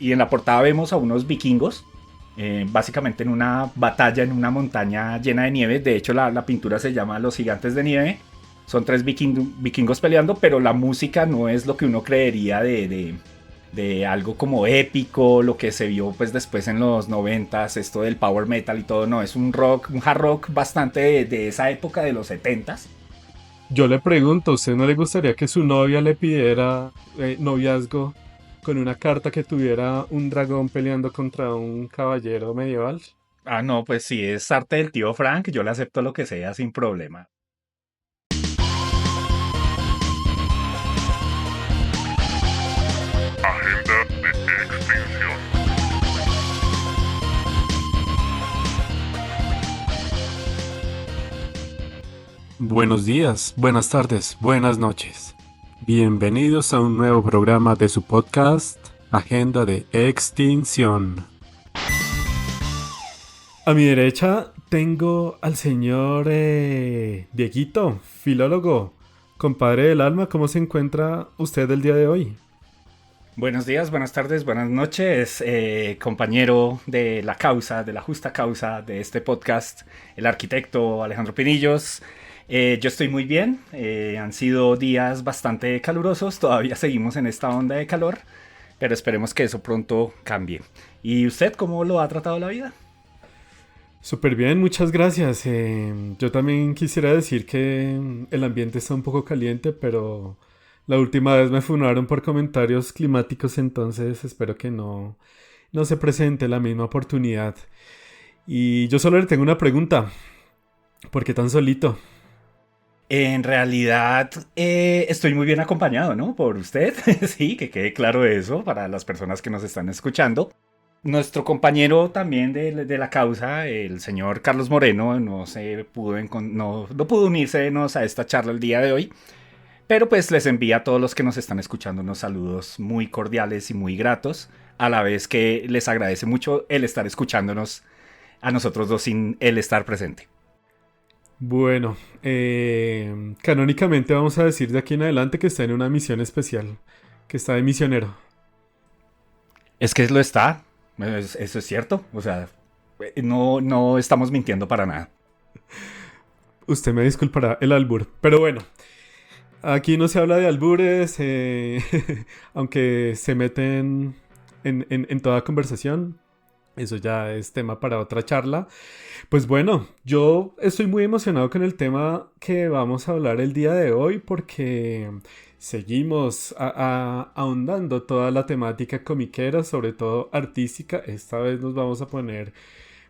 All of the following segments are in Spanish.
y en la portada vemos a unos vikingos, básicamente en una batalla en una montaña llena de nieve. De hecho, la pintura se llama Los Gigantes de Nieve. Son tres vikingos peleando, pero la música no es lo que uno creería de algo como épico, lo que se vio pues después en los noventas, esto del power metal y todo. No, es un rock, un hard rock bastante de esa época de los setentas. Yo le pregunto, ¿a usted no le gustaría que su novia le pidiera noviazgo con una carta que tuviera un dragón peleando contra un caballero medieval? Ah, no, pues si es arte del tío Frank, yo le acepto lo que sea sin problema. Agenda de extinción. Buenos días, buenas tardes, buenas noches. Bienvenidos a un nuevo programa de su podcast, Agenda de Extinción. A mi derecha tengo al señor Dieguito, filólogo, compadre del alma. ¿Cómo se encuentra usted el día de hoy? Buenos días, buenas tardes, buenas noches, compañero de la causa, de la justa causa de este podcast, el arquitecto Alejandro Pinillos. Yo estoy muy bien, han sido días bastante calurosos, todavía seguimos en esta onda de calor, pero esperemos que eso pronto cambie. ¿Y usted cómo lo ha tratado la vida? Súper bien, muchas gracias. Yo también quisiera decir que el ambiente está un poco caliente, pero la última vez me funaron por comentarios climáticos, entonces espero que no se presente la misma oportunidad. Y yo solo le tengo una pregunta. ¿Por qué tan solito? En realidad estoy muy bien acompañado, ¿no? Por usted, sí, que quede claro eso para las personas que nos están escuchando. Nuestro compañero también de la causa, el señor Carlos Moreno, no pudo unírsenos a esta charla el día de hoy, pero pues les envía a todos los que nos están escuchando unos saludos muy cordiales y muy gratos, a la vez que les agradece mucho el estar escuchándonos a nosotros dos sin él estar presente. Bueno, canónicamente vamos a decir de aquí en adelante que está en una misión especial, que está de misionero. Es que lo está, eso es cierto, o sea, no estamos mintiendo para nada. Usted me disculpará el albur, pero bueno, aquí no se habla de albures, aunque se meten en toda conversación. Eso ya es tema para otra charla. Pues bueno, yo estoy muy emocionado con el tema que vamos a hablar el día de hoy porque seguimos ahondando toda la temática comiquera, sobre todo artística. Esta vez nos vamos a poner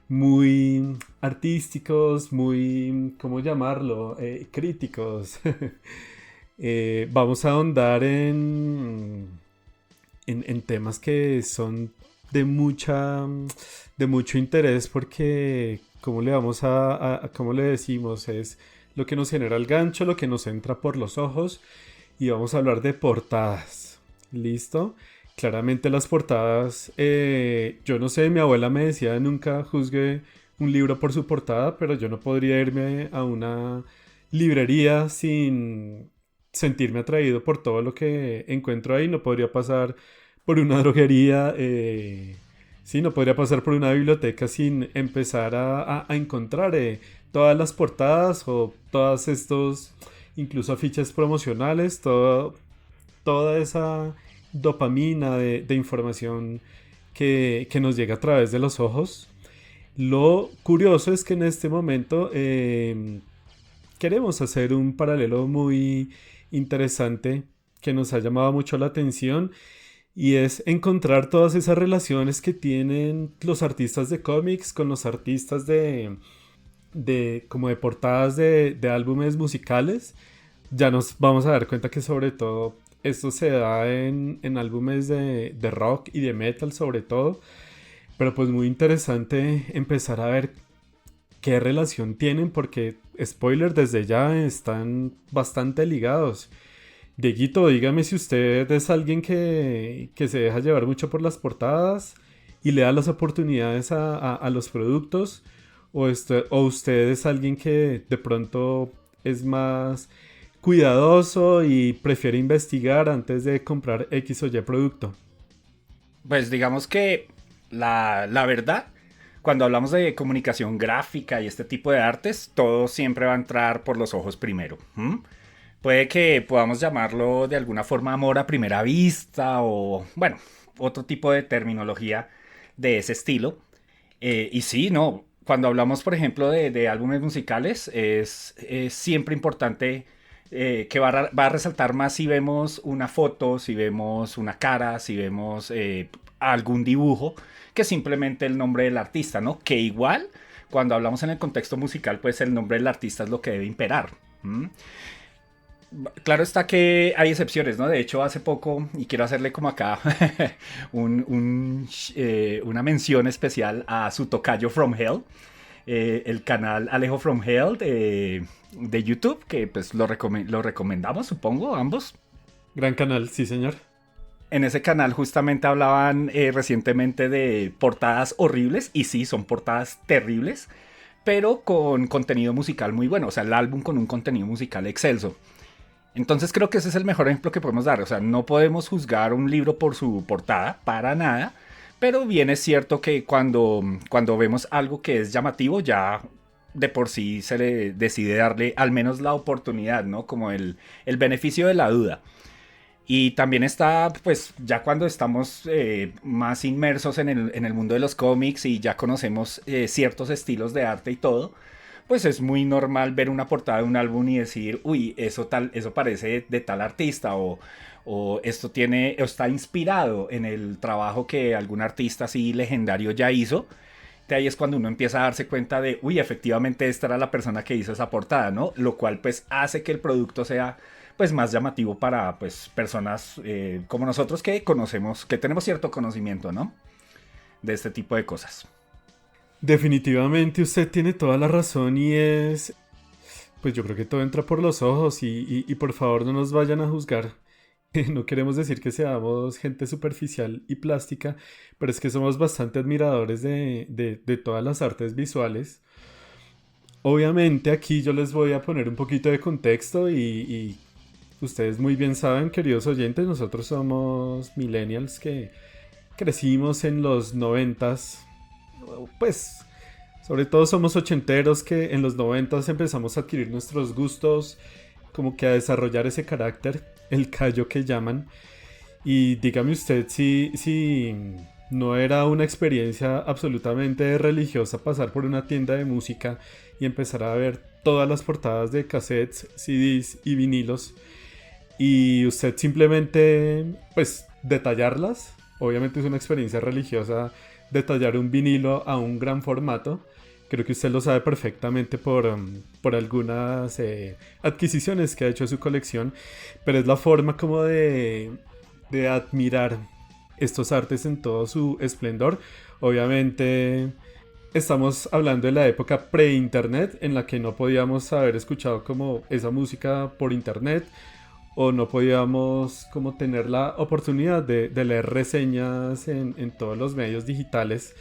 muy artísticos, muy, ¿cómo llamarlo? Críticos. Vamos a ahondar en temas que son de de mucho interés porque, ¿cómo le vamos cómo le decimos? Es lo que nos genera el gancho, lo que nos entra por los ojos y vamos a hablar de portadas. ¿Listo? Claramente las portadas, yo no sé, mi abuela me decía nunca juzgue un libro por su portada, pero yo no podría irme a una librería sin sentirme atraído por todo lo que encuentro ahí. No podría pasar por una droguería, sí, no podría pasar por una biblioteca sin empezar a encontrar todas las portadas o todas estos, incluso afiches promocionales, toda esa dopamina de información que nos llega a través de los ojos. Lo curioso es que en este momento queremos hacer un paralelo muy interesante que nos ha llamado mucho la atención y es encontrar todas esas relaciones que tienen los artistas de cómics con los artistas como de portadas de álbumes musicales. Ya nos vamos a dar cuenta que sobre todo esto se da en álbumes de rock y de metal sobre todo. Pero pues muy interesante empezar a ver qué relación tienen porque, spoiler, desde ya están bastante ligados. Dieguito, dígame si usted es alguien que se deja llevar mucho por las portadas y le da las oportunidades a los productos, o usted es alguien que de pronto es más cuidadoso y prefiere investigar antes de comprar X o Y producto. Pues digamos que la verdad, cuando hablamos de comunicación gráfica y este tipo de artes, todo siempre va a entrar por los ojos primero. ¿M? Puede que podamos llamarlo de alguna forma amor a primera vista o, bueno, otro tipo de terminología de ese estilo. Y sí, no, cuando hablamos, por ejemplo, de álbumes musicales, es siempre importante que va a resaltar más si vemos una foto, si vemos una cara, si vemos algún dibujo, que simplemente el nombre del artista, ¿no? Que igual, cuando hablamos en el contexto musical, pues el nombre del artista es lo que debe imperar. ¿M? Claro está que hay excepciones, ¿no? De hecho, hace poco, y quiero hacerle como acá una mención especial a su tocayo From Hell, el canal Alejo From Hell de YouTube, que pues lo recomendamos, supongo, ambos. Gran canal, sí, señor. En ese canal justamente hablaban recientemente de portadas horribles, y sí, son portadas terribles, pero con contenido musical muy bueno, o sea, el álbum con un contenido musical excelso. Entonces creo que ese es el mejor ejemplo que podemos dar. O sea, no podemos juzgar un libro por su portada, para nada. Pero bien es cierto que cuando vemos algo que es llamativo, ya de por sí se le decide darle al menos la oportunidad, ¿no? Como el beneficio de la duda. Y también está, pues, ya cuando estamos más inmersos en el mundo de los cómics y ya conocemos ciertos estilos de arte y todo, pues es muy normal ver una portada de un álbum y decir, uy, eso parece de tal artista o esto está inspirado en el trabajo que algún artista así legendario ya hizo. De ahí es cuando uno empieza a darse cuenta de, uy, efectivamente esta era la persona que hizo esa portada, ¿no? Lo cual pues hace que el producto sea pues más llamativo para pues personas como nosotros que conocemos, que tenemos cierto conocimiento, ¿no? De este tipo de cosas. Definitivamente usted tiene toda la razón y pues yo creo que todo entra por los ojos y por favor no nos vayan a juzgar. No queremos decir que seamos gente superficial y plástica, pero es que somos bastante admiradores de todas las artes visuales. Obviamente aquí yo les voy a poner un poquito de contexto y ustedes muy bien saben, queridos oyentes, nosotros somos millennials que crecimos en los noventas, pues sobre todo somos ochenteros que en los noventas empezamos a adquirir nuestros gustos, como que a desarrollar ese carácter, el callo que llaman. Y dígame usted si no era una experiencia absolutamente religiosa pasar por una tienda de música y empezar a ver todas las portadas de cassettes, CDs y vinilos y usted simplemente pues detallarlas. Obviamente es una experiencia religiosa detallar un vinilo a un gran formato. Creo que usted lo sabe perfectamente por algunas adquisiciones que ha hecho de su colección, pero es la forma como de admirar estos artes en todo su esplendor. Obviamente estamos hablando de la época pre-internet en la que no podíamos haber escuchado como esa música por internet o no podíamos como tener la oportunidad de leer reseñas en todos los medios digitales.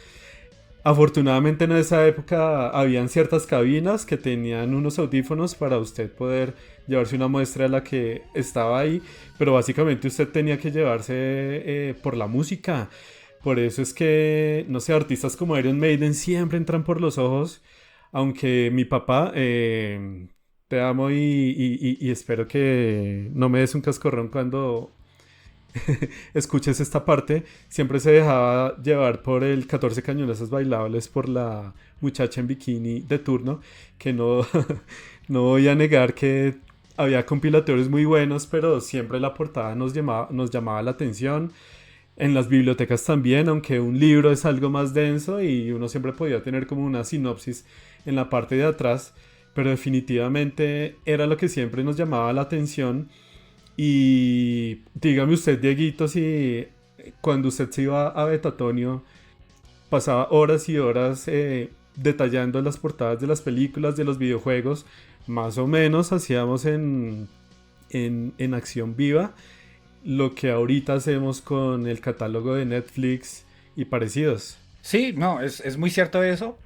Afortunadamente en esa época habían ciertas cabinas que tenían unos audífonos para usted poder llevarse una muestra de la que estaba ahí, pero básicamente usted tenía que llevarse por la música. Por eso es que, no sé, artistas como Iron Maiden siempre entran por los ojos, aunque mi papá, te amo y espero que no me des un cascorrón cuando escuches esta parte, siempre se dejaba llevar por el 14 cañonazos bailables por la muchacha en bikini de turno, que no, no voy a negar que había compilatorios muy buenos, pero siempre la portada nos llamaba la atención. En las bibliotecas también, aunque un libro es algo más denso y uno siempre podía tener como una sinopsis en la parte de atrás, pero definitivamente era lo que siempre nos llamaba la atención. Y dígame usted, Dieguito, si cuando usted se iba a Betatonio pasaba horas y horas detallando las portadas de las películas, de los videojuegos, más o menos hacíamos en acción viva lo que ahorita hacemos con el catálogo de Netflix y parecidos. Sí, no, es muy cierto eso,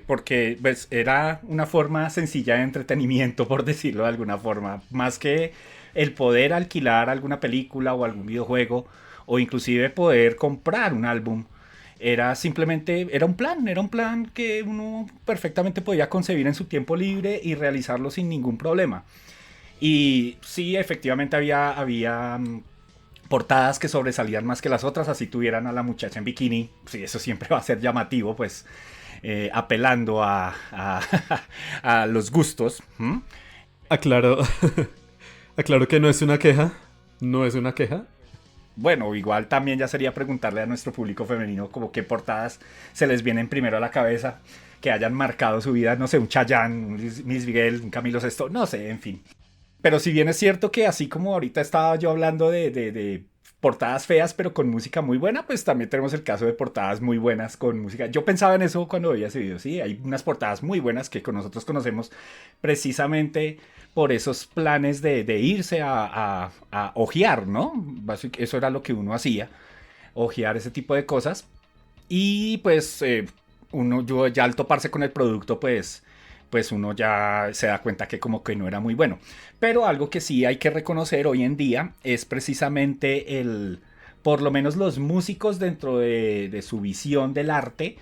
porque pues, era una forma sencilla de entretenimiento, por decirlo de alguna forma, más que el poder alquilar alguna película o algún videojuego o inclusive poder comprar un álbum. Era simplemente, era un plan que uno perfectamente podía concebir en su tiempo libre y realizarlo sin ningún problema. Y sí, efectivamente había portadas que sobresalían más que las otras, así tuvieran a la muchacha en bikini. Sí, eso siempre va a ser llamativo, pues apelando a los gustos. ¿Mm? Aclaro, aclaro que no es una queja, no es una queja. Bueno, igual también ya sería preguntarle a nuestro público femenino como qué portadas se les vienen primero a la cabeza, que hayan marcado su vida, no sé, un Chayanne, un Luis Miguel, un Camilo Sesto, no sé, en fin. Pero si bien es cierto que así como ahorita estaba yo hablando de portadas feas pero con música muy buena, pues también tenemos el caso de portadas muy buenas con música. Yo pensaba en eso cuando veía ese video, sí, hay unas portadas muy buenas que con nosotros conocemos precisamente por esos planes de irse a ojear, ¿no? Eso era lo que uno hacía, ojear ese tipo de cosas. Y pues uno yo, ya al toparse con el producto, pues uno ya se da cuenta que como que no era muy bueno. Pero algo que sí hay que reconocer hoy en día es precisamente por lo menos los músicos dentro de su visión del arte,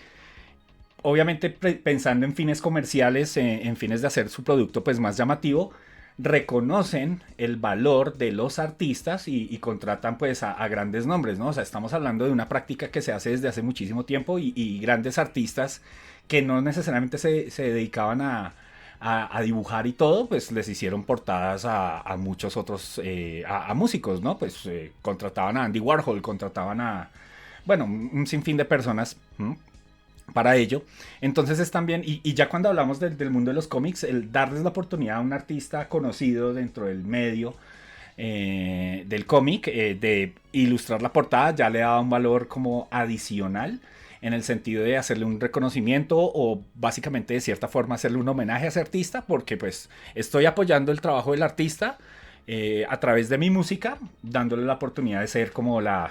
obviamente pensando en fines comerciales, en fines de hacer su producto pues más llamativo, reconocen el valor de los artistas y contratan pues a grandes nombres, ¿no? O sea, estamos hablando de una práctica que se hace desde hace muchísimo tiempo y grandes artistas que no necesariamente se dedicaban a dibujar y todo, pues les hicieron portadas a muchos otros, a músicos, ¿no? Pues contrataban a Andy Warhol, contrataban bueno, un sinfín de personas. ¿M? Para ello. Entonces es también, y ya cuando hablamos del mundo de los cómics, el darles la oportunidad a un artista conocido dentro del medio del cómic, de ilustrar la portada, ya le da un valor como adicional en el sentido de hacerle un reconocimiento o básicamente de cierta forma hacerle un homenaje a ese artista porque pues estoy apoyando el trabajo del artista a través de mi música, dándole la oportunidad de ser como la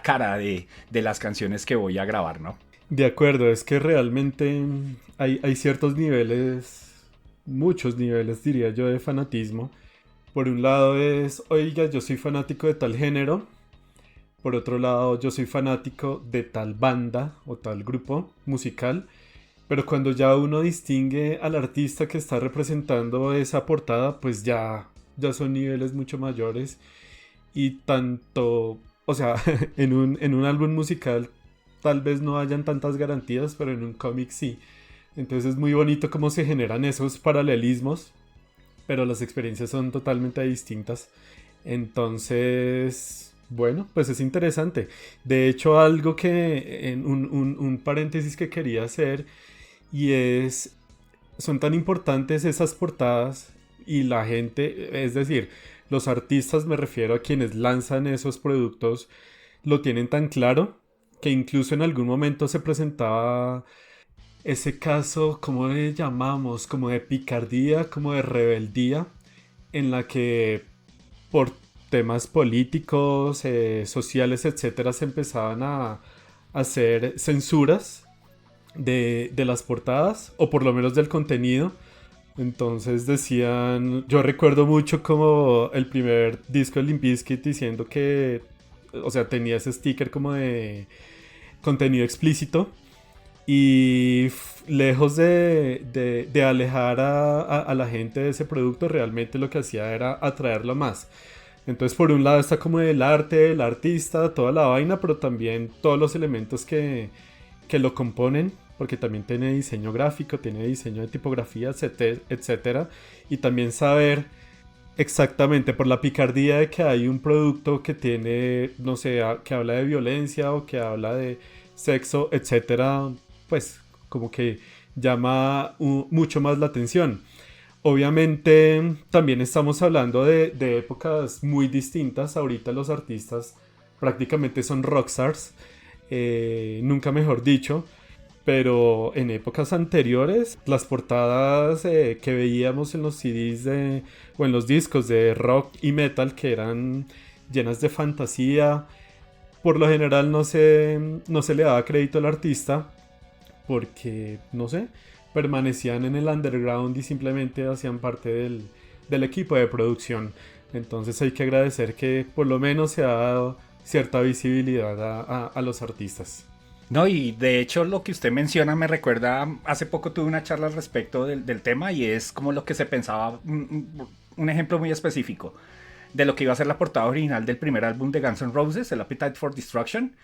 cara de las canciones que voy a grabar, ¿no? De acuerdo, es que realmente hay ciertos niveles, muchos niveles diría yo de fanatismo. Por un lado es, oiga, yo soy fanático de tal género. Por otro lado, yo soy fanático de tal banda o tal grupo musical. Pero cuando ya uno distingue al artista que está representando esa portada, pues ya son niveles mucho mayores. Y tanto, o sea, en un álbum musical tal vez no hayan tantas garantías, pero en un cómic sí. Entonces es muy bonito cómo se generan esos paralelismos, pero las experiencias son totalmente distintas. Entonces, bueno, pues es interesante. De hecho, algo que, en un paréntesis que quería hacer, y es, son tan importantes esas portadas y la gente, es decir, los artistas, me refiero a quienes lanzan esos productos, lo tienen tan claro que incluso en algún momento se presentaba ese caso, ¿cómo le llamamos? Como de picardía, como de rebeldía, en la que por temas políticos, sociales, etcétera, se empezaban a hacer censuras de las portadas, o por lo menos del contenido. Entonces decían, yo recuerdo mucho como el primer disco de Limp Bizkit diciendo que, o sea, tenía ese sticker como de contenido explícito y lejos de alejar a la gente de ese producto, realmente lo que hacía era atraerlo más. Entonces por un lado está como el arte, el artista, toda la vaina, pero también todos los elementos que lo componen, porque también tiene diseño gráfico, tiene diseño de tipografía, etcétera, y también saber exactamente por la picardía de que hay un producto que tiene, no sé, que habla de violencia o que habla de sexo, etcétera, pues como que llama mucho más la atención. Obviamente también estamos hablando de épocas muy distintas. Ahorita los artistas prácticamente son rockstars, nunca mejor dicho. Pero en épocas anteriores, las portadas que veíamos en los CDs o en los discos de rock y metal, que eran llenas de fantasía, por lo general no se le daba crédito al artista porque, no sé, permanecían en el underground y simplemente hacían parte del equipo de producción. Entonces hay que agradecer que por lo menos se ha dado cierta visibilidad a los artistas. No, y de hecho lo que usted menciona me recuerda, hace poco tuve una charla al respecto del tema y es como lo que se pensaba, un ejemplo muy específico de lo que iba a ser la portada original del primer álbum de Guns N' Roses, el Appetite for Destruction.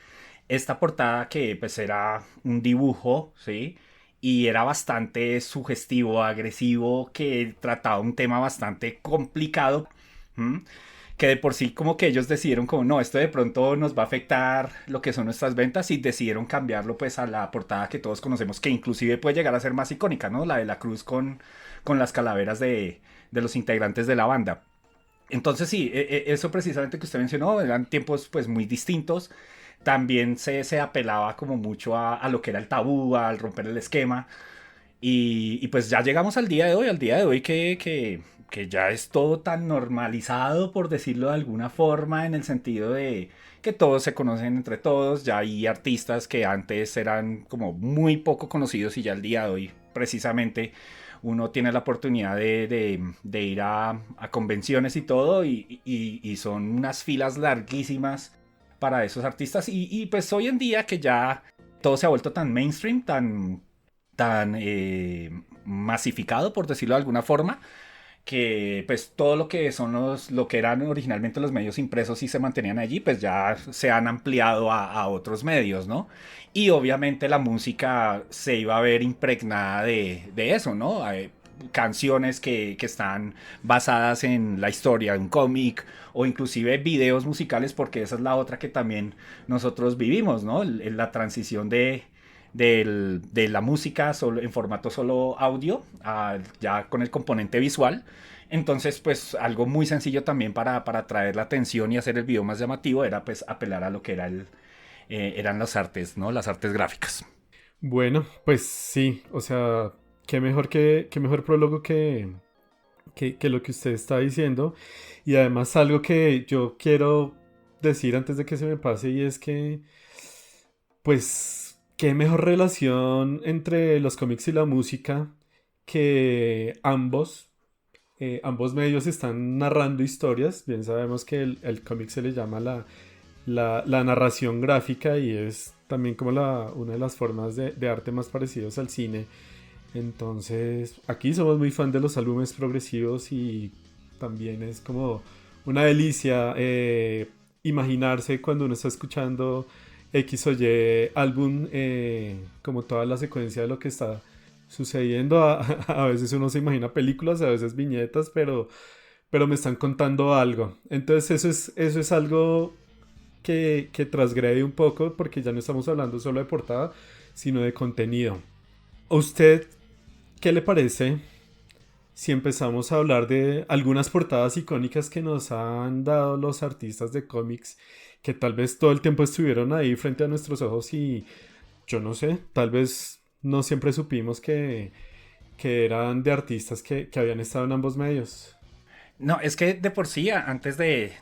Esta portada que pues era un dibujo, ¿sí? Y era bastante sugestivo, agresivo, que trataba un tema bastante complicado. ¿Mm? Que de por sí como que ellos decidieron como no, esto de pronto nos va a afectar lo que son nuestras ventas y decidieron cambiarlo pues a la portada que todos conocemos, que inclusive puede llegar a ser más icónica, ¿no? La de la cruz con las calaveras de los integrantes de la banda. Entonces sí, eso precisamente que usted mencionó, eran tiempos pues muy distintos. También se apelaba como mucho a lo que era el tabú, al romper el esquema. Y pues ya llegamos al día de hoy que ya es todo tan normalizado, por decirlo de alguna forma, en el sentido de que todos se conocen entre todos, ya hay artistas que antes eran como muy poco conocidos y ya al día de hoy precisamente uno tiene la oportunidad de ir a convenciones y todo y son unas filas larguísimas para esos artistas y pues hoy en día que ya todo se ha vuelto tan mainstream, tan masificado, por decirlo de alguna forma, que pues todo lo que son lo que eran originalmente los medios impresos y se mantenían allí, pues ya se han ampliado a otros medios, ¿no? Y obviamente la música se iba a ver impregnada de eso, ¿no? Hay canciones que están basadas en la historia de un cómic o inclusive videos musicales, porque esa es la otra que también nosotros vivimos, ¿no? La transición de la música solo, en formato solo audio, ya con el componente visual. Entonces, pues algo muy sencillo también para atraer la atención y hacer el video más llamativo era pues apelar a lo que eran las artes, ¿no? Las artes gráficas. Bueno, pues sí, o sea, qué mejor prólogo que lo que usted está diciendo. Y además algo que yo quiero decir antes de que se me pase y es que, pues, qué mejor relación entre los cómics y la música que ambos medios están narrando historias. Bien sabemos que el cómic se le llama la narración gráfica y es también como una de las formas de arte más parecidos al cine. Entonces, aquí somos muy fan de los álbumes progresivos y también es como una delicia imaginarse cuando uno está escuchando X o Y álbum, como toda la secuencia de lo que está sucediendo. A veces uno se imagina películas, a veces viñetas, pero me están contando algo. Entonces eso es algo que transgrede un poco porque ya no estamos hablando solo de portada, sino de contenido. ¿A usted qué le parece si empezamos a hablar de algunas portadas icónicas que nos han dado los artistas de cómics que tal vez todo el tiempo estuvieron ahí frente a nuestros ojos y yo no sé, tal vez no siempre supimos que eran de artistas que habían estado en ambos medios? No, es que de por sí, antes de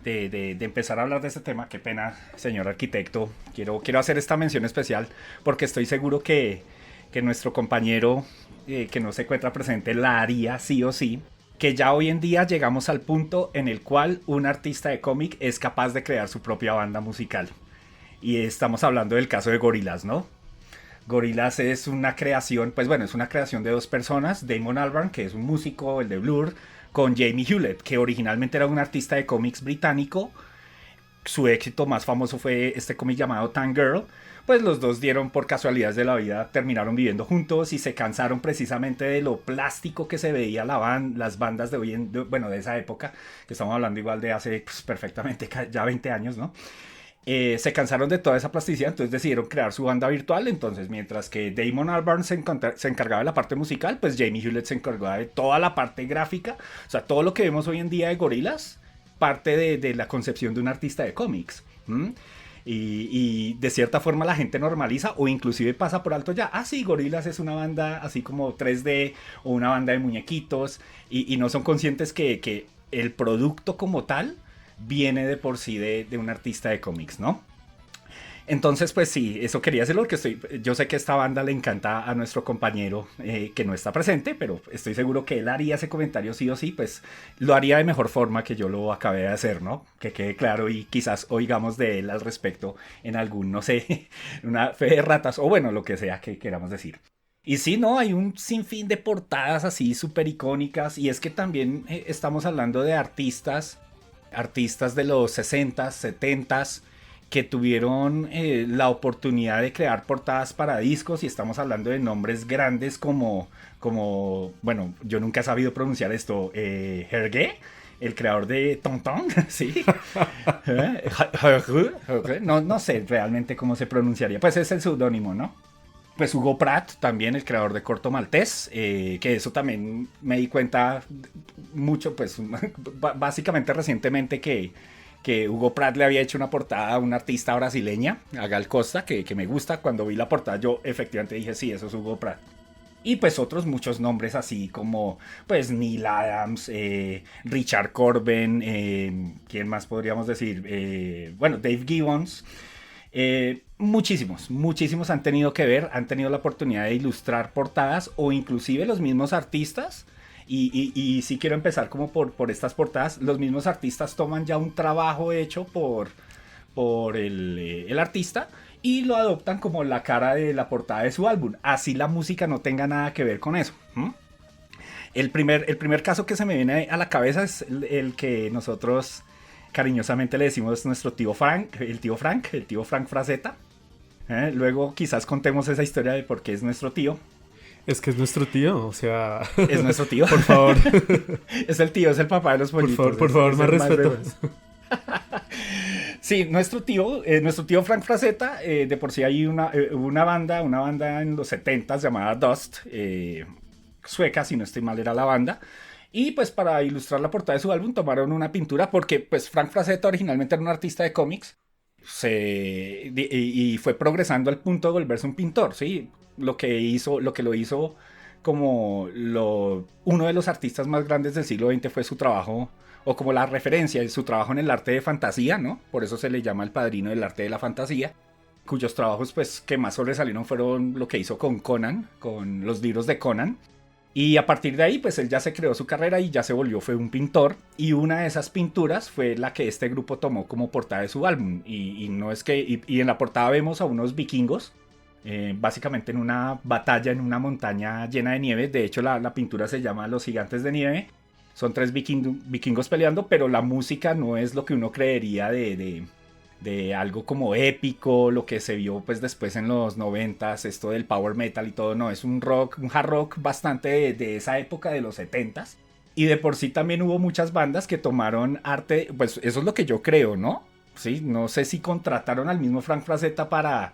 empezar a hablar de este tema, qué pena, señor arquitecto, quiero hacer esta mención especial porque estoy seguro que nuestro compañero que no se encuentra presente la haría sí o sí, que ya hoy en día llegamos al punto en el cual un artista de cómic es capaz de crear su propia banda musical. Y estamos hablando del caso de Gorillaz, ¿no? Gorillaz es una creación, pues bueno, es una creación de dos personas, Damon Albarn, que es un músico, el de Blur, con Jamie Hewlett, que originalmente era un artista de cómics británico. Su éxito más famoso fue este cómic llamado Tangirl. Pues los dos dieron por casualidades de la vida, terminaron viviendo juntos y se cansaron precisamente de lo plástico que se veía las bandas de hoy bueno, de esa época, que estamos hablando igual de hace pues, perfectamente ya 20 años, ¿no? Se cansaron de toda esa plasticidad, entonces decidieron crear su banda virtual. Entonces, mientras que Damon Albarn se encargaba de la parte musical, pues Jamie Hewlett se encargaba de toda la parte gráfica. O sea, todo lo que vemos hoy en día de Gorillaz parte de la concepción de un artista de cómics. Y de cierta forma la gente normaliza o inclusive pasa por alto ya. Ah, sí, Gorillaz es una banda así como 3D o una banda de muñequitos. Y no son conscientes que el producto como tal viene de por sí de un artista de cómics, ¿no? Entonces, pues sí, eso quería decirlo porque yo sé que esta banda le encanta a nuestro compañero que no está presente, pero estoy seguro que él haría ese comentario sí o sí, pues lo haría de mejor forma que yo lo acabé de hacer, ¿no? Que quede claro y quizás oigamos de él al respecto en algún, no sé, una fe de ratas o bueno, lo que sea que queramos decir. Y sí, no, hay un sinfín de portadas así súper icónicas y es que también estamos hablando de artistas de los 60s, 70s que tuvieron la oportunidad de crear portadas para discos y estamos hablando de nombres grandes bueno, yo nunca he sabido pronunciar esto, Hergé, el creador de Tonton, ¿sí? No sé realmente cómo se pronunciaría, pues es el seudónimo, ¿no? Pues Hugo Pratt, también el creador de Corto Maltés, que eso también me di cuenta mucho, pues básicamente recientemente que Hugo Pratt le había hecho una portada a una artista brasileña, a Gal Costa, que me gusta. Cuando vi la portada yo efectivamente dije, sí, eso es Hugo Pratt. Y pues otros muchos nombres así como pues Neil Adams, Richard Corbin, ¿quién más podríamos decir? Bueno, Dave Gibbons. Muchísimos han tenido que ver, han tenido la oportunidad de ilustrar portadas o inclusive los mismos artistas. Y sí quiero empezar como por estas portadas. Los mismos artistas toman ya un trabajo hecho por el artista y lo adoptan como la cara de la portada de su álbum. Así la música no tenga nada que ver con eso. El primer caso que se me viene a la cabeza es el que nosotros cariñosamente le decimos nuestro tío Frank, el tío Frank Frazetta. Luego quizás contemos esa historia de por qué es nuestro tío. Es que es nuestro tío, o sea... Es nuestro tío. Por favor. Es el tío, es el papá de los pollitos. Por favor, más respeto. Sí, nuestro tío Frank Frazetta, de por sí hay una banda en los 70s llamada Dust, sueca, si no estoy mal era la banda. Y pues para ilustrar la portada de su álbum tomaron una pintura porque pues Frank Frazetta originalmente era un artista de cómics y fue progresando al punto de volverse un pintor, ¿sí? Lo que lo hizo como uno de los artistas más grandes del siglo XX fue su trabajo, o como la referencia de su trabajo en el arte de fantasía, ¿no? Por eso se le llama el padrino del arte de la fantasía, cuyos trabajos pues que más sobresalieron fueron lo que hizo con Conan, con los libros de Conan. Y a partir de ahí, pues él ya se creó su carrera y ya fue un pintor. Y una de esas pinturas fue la que este grupo tomó como portada de su álbum. Y no es que. Y en la portada vemos a unos vikingos, básicamente en una batalla en una montaña llena de nieve. De hecho, la pintura se llama Los Gigantes de Nieve. Son 3 vikingos peleando, pero la música no es lo que uno creería de algo como épico, lo que se vio pues después en los 90s, esto del power metal y todo, no, es un hard rock bastante de esa época de los 70s. Y de por sí también hubo muchas bandas que tomaron arte, pues eso es lo que yo creo, ¿no? Sí, no sé si contrataron al mismo Frank Frazetta para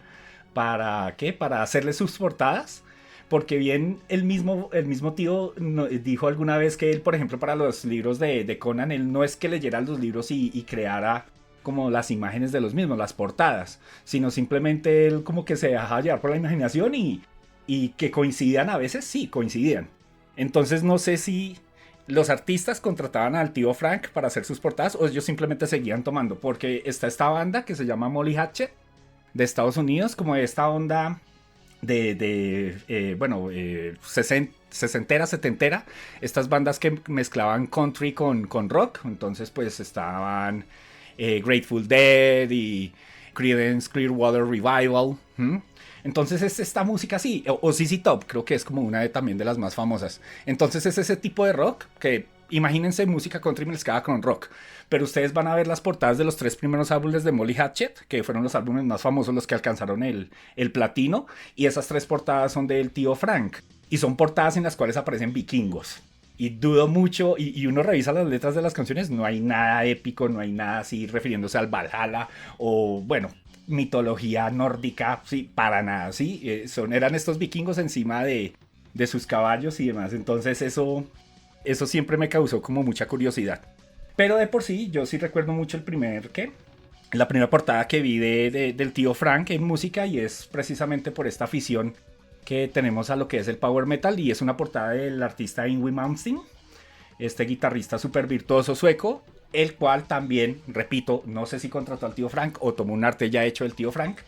¿qué? Para hacerle sus portadas. Porque bien el mismo tío dijo alguna vez que él, por ejemplo, para los libros de Conan, él no es que leyera los libros y creara como las imágenes de los mismos, las portadas, sino simplemente él como que se dejaba llevar por la imaginación y que coincidían a veces, sí, coincidían. Entonces no sé si los artistas contrataban al tío Frank para hacer sus portadas o ellos simplemente seguían tomando, porque está esta banda que se llama Molly Hatchet de Estados Unidos, como esta onda sesentera, setentera, estas bandas que mezclaban country con rock. Entonces pues estaban Grateful Dead y Creedence Clearwater Revival. Entonces es esta música así, o ZZ Top, creo que es como una también de las más famosas. Entonces es ese tipo de rock que imagínense música country mezclada con rock. Pero ustedes van a ver las portadas de los 3 primeros álbumes de Molly Hatchet, que fueron los álbumes más famosos, los que alcanzaron el platino. Y esas 3 portadas son del tío Frank. Y son portadas en las cuales aparecen vikingos. Y dudo mucho, y uno revisa las letras de las canciones, no hay nada épico, no hay nada así refiriéndose al Valhalla o, bueno, mitología nórdica, sí, para nada, sí. Eran estos vikingos encima de sus caballos y demás. Entonces eso siempre me causó como mucha curiosidad. Pero de por sí, yo sí recuerdo mucho la primera portada que vi del tío Frank en música, y es precisamente por esta afición que tenemos a lo que es el power metal, y es una portada del artista Yngwie Malmsteen, este guitarrista súper virtuoso sueco, el cual también, repito, no sé si contrató al tío Frank o tomó un arte ya hecho del tío Frank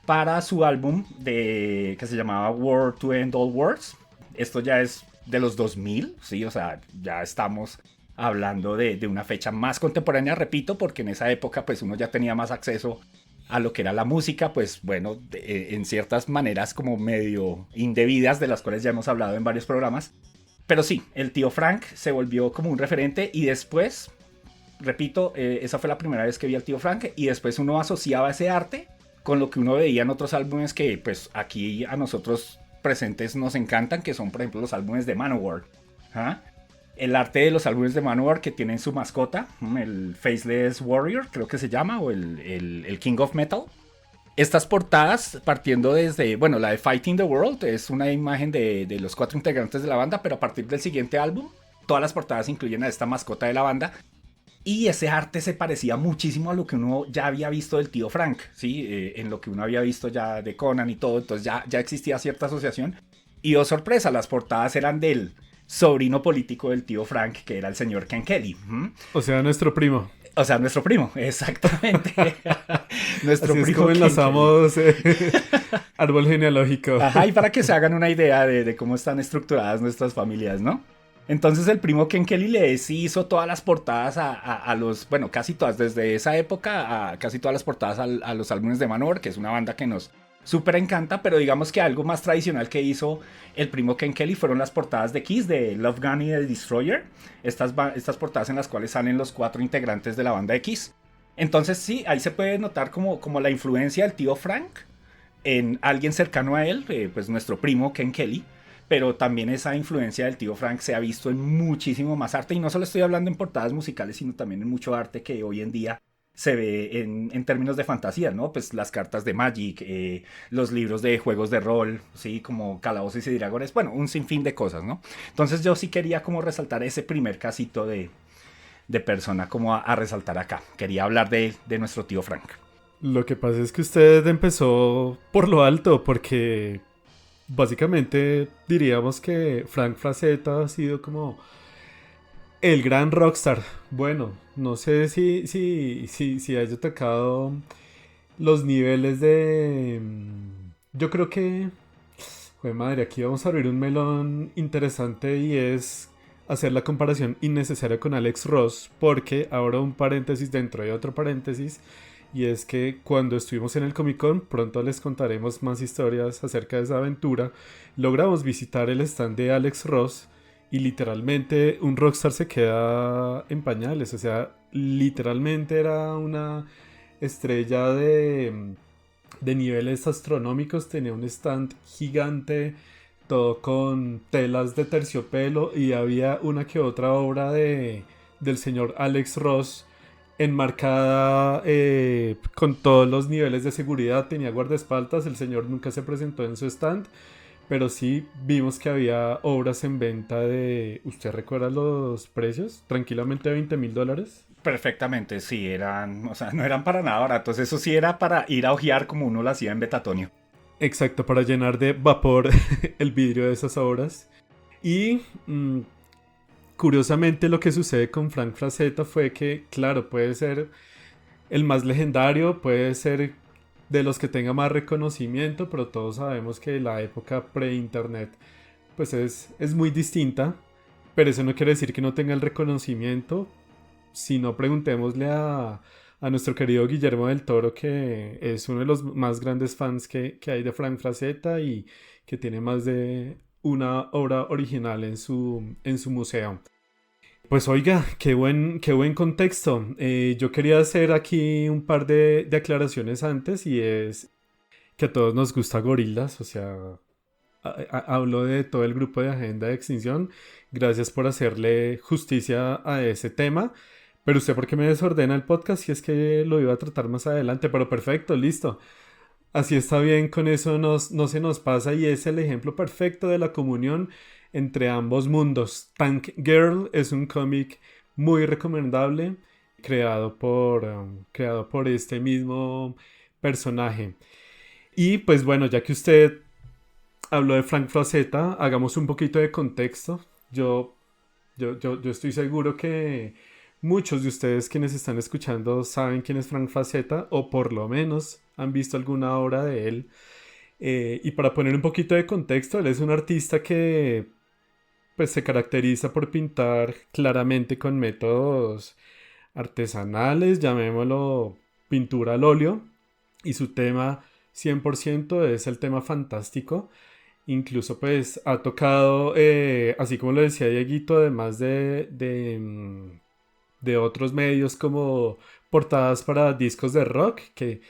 para su álbum que se llamaba War to End All Wars. Esto ya es de los 2000, ¿sí? O sea, ya estamos hablando de una fecha más contemporánea, repito, porque en esa época pues uno ya tenía más acceso a lo que era la música, pues bueno, en ciertas maneras como medio indebidas, de las cuales ya hemos hablado en varios programas. Pero sí, el tío Frank se volvió como un referente y después, repito, esa fue la primera vez que vi al tío Frank y después uno asociaba ese arte con lo que uno veía en otros álbumes que pues aquí a nosotros presentes nos encantan, que son por ejemplo los álbumes de Manowar. ¿Ah? El arte de los álbumes de Manowar que tienen su mascota, el Faceless Warrior, creo que se llama, o el King of Metal. Estas portadas, partiendo desde, bueno, la de Fighting the World, es una imagen de los 4 integrantes de la banda, pero a partir del siguiente álbum, todas las portadas incluyen a esta mascota de la banda. Y ese arte se parecía muchísimo a lo que uno ya había visto del tío Frank, ¿sí? En lo que uno había visto ya de Conan y todo, entonces ya existía cierta asociación. Y oh sorpresa, las portadas eran del sobrino político del tío Frank, que era el señor Ken Kelly. O sea, nuestro primo. O sea, nuestro primo, exactamente. Nuestro Así primo. es como enlazamos árbol genealógico. Ajá, y para que se hagan una idea de cómo están estructuradas nuestras familias, ¿no? Entonces el primo Ken Kelly le hizo todas las portadas a los, bueno, casi todas, desde esa época, a casi todas las portadas a los álbumes de Manowar, que es una banda que nos súper encanta, pero digamos que algo más tradicional que hizo el primo Ken Kelly fueron las portadas de Kiss, de Love Gun y de Destroyer, estas portadas en las cuales salen los 4 integrantes de la banda de Kiss. Entonces sí, ahí se puede notar como la influencia del tío Frank en alguien cercano a él, pues nuestro primo Ken Kelly, pero también esa influencia del tío Frank se ha visto en muchísimo más arte, y no solo estoy hablando en portadas musicales, sino también en mucho arte que hoy en día se ve en términos de fantasía, ¿no? Pues las cartas de Magic, los libros de juegos de rol, ¿sí? Como Calabozos y Dragones, bueno, un sinfín de cosas, ¿no? Entonces yo sí quería como resaltar ese primer casito de persona como a resaltar acá. Quería hablar de nuestro tío Frank. Lo que pasa es que usted empezó por lo alto, porque básicamente diríamos que Frank Frazetta ha sido como el gran rockstar. Bueno, no sé si haya tocado los niveles de... Yo creo que... Joder, madre, aquí vamos a abrir un melón interesante y es hacer la comparación innecesaria con Alex Ross, porque ahora un paréntesis dentro de otro paréntesis, y es que cuando estuvimos en el Comic Con, pronto les contaremos más historias acerca de esa aventura, logramos visitar el stand de Alex Ross y literalmente un rockstar se queda en pañales, o sea, literalmente era una estrella de niveles astronómicos, tenía un stand gigante, todo con telas de terciopelo, y había una que otra obra del señor Alex Ross enmarcada con todos los niveles de seguridad. Tenía guardaespaldas, el señor nunca se presentó en su stand, pero sí vimos que había obras en venta de... ¿Usted recuerda los precios? Tranquilamente $20,000. Perfectamente, sí, o sea, no eran para nada baratos, eso sí era para ir a ojear como uno lo hacía en Betatonio. Exacto, para llenar de vapor el vidrio de esas obras. Y curiosamente lo que sucede con Frank Frazetta fue que, claro, puede ser el más legendario, puede ser de los que tenga más reconocimiento, pero todos sabemos que la época pre-internet pues es muy distinta, pero eso no quiere decir que no tenga el reconocimiento. Si no, preguntémosle a nuestro querido Guillermo del Toro, que es uno de los más grandes fans que hay de Frank Frazetta y que tiene más de una obra original en su museo. Pues oiga, qué buen contexto. Yo quería hacer aquí un par de aclaraciones antes, y es que a todos nos gusta Gorillaz, o sea, hablo de todo el grupo de Agenda de Extinción. Gracias por hacerle justicia a ese tema. Pero usted, ¿por qué me desordena el podcast? Si es que lo iba a tratar más adelante, pero perfecto, listo. Así está bien, con eso no se nos pasa, y es el ejemplo perfecto de la comunión entre ambos mundos. Tank Girl es un cómic muy recomendable, creado por este mismo personaje. Y pues bueno, ya que usted habló de Frank Frazetta, hagamos un poquito de contexto. Yo estoy seguro que muchos de ustedes quienes están escuchando saben quién es Frank Frazetta o por lo menos han visto alguna obra de él. Y para poner un poquito de contexto, él es un artista que pues, se caracteriza por pintar claramente con métodos artesanales, llamémoslo pintura al óleo, y su tema 100% es el tema fantástico. Incluso pues ha tocado, así como lo decía Dieguito, además de otros medios como portadas para discos de rock, que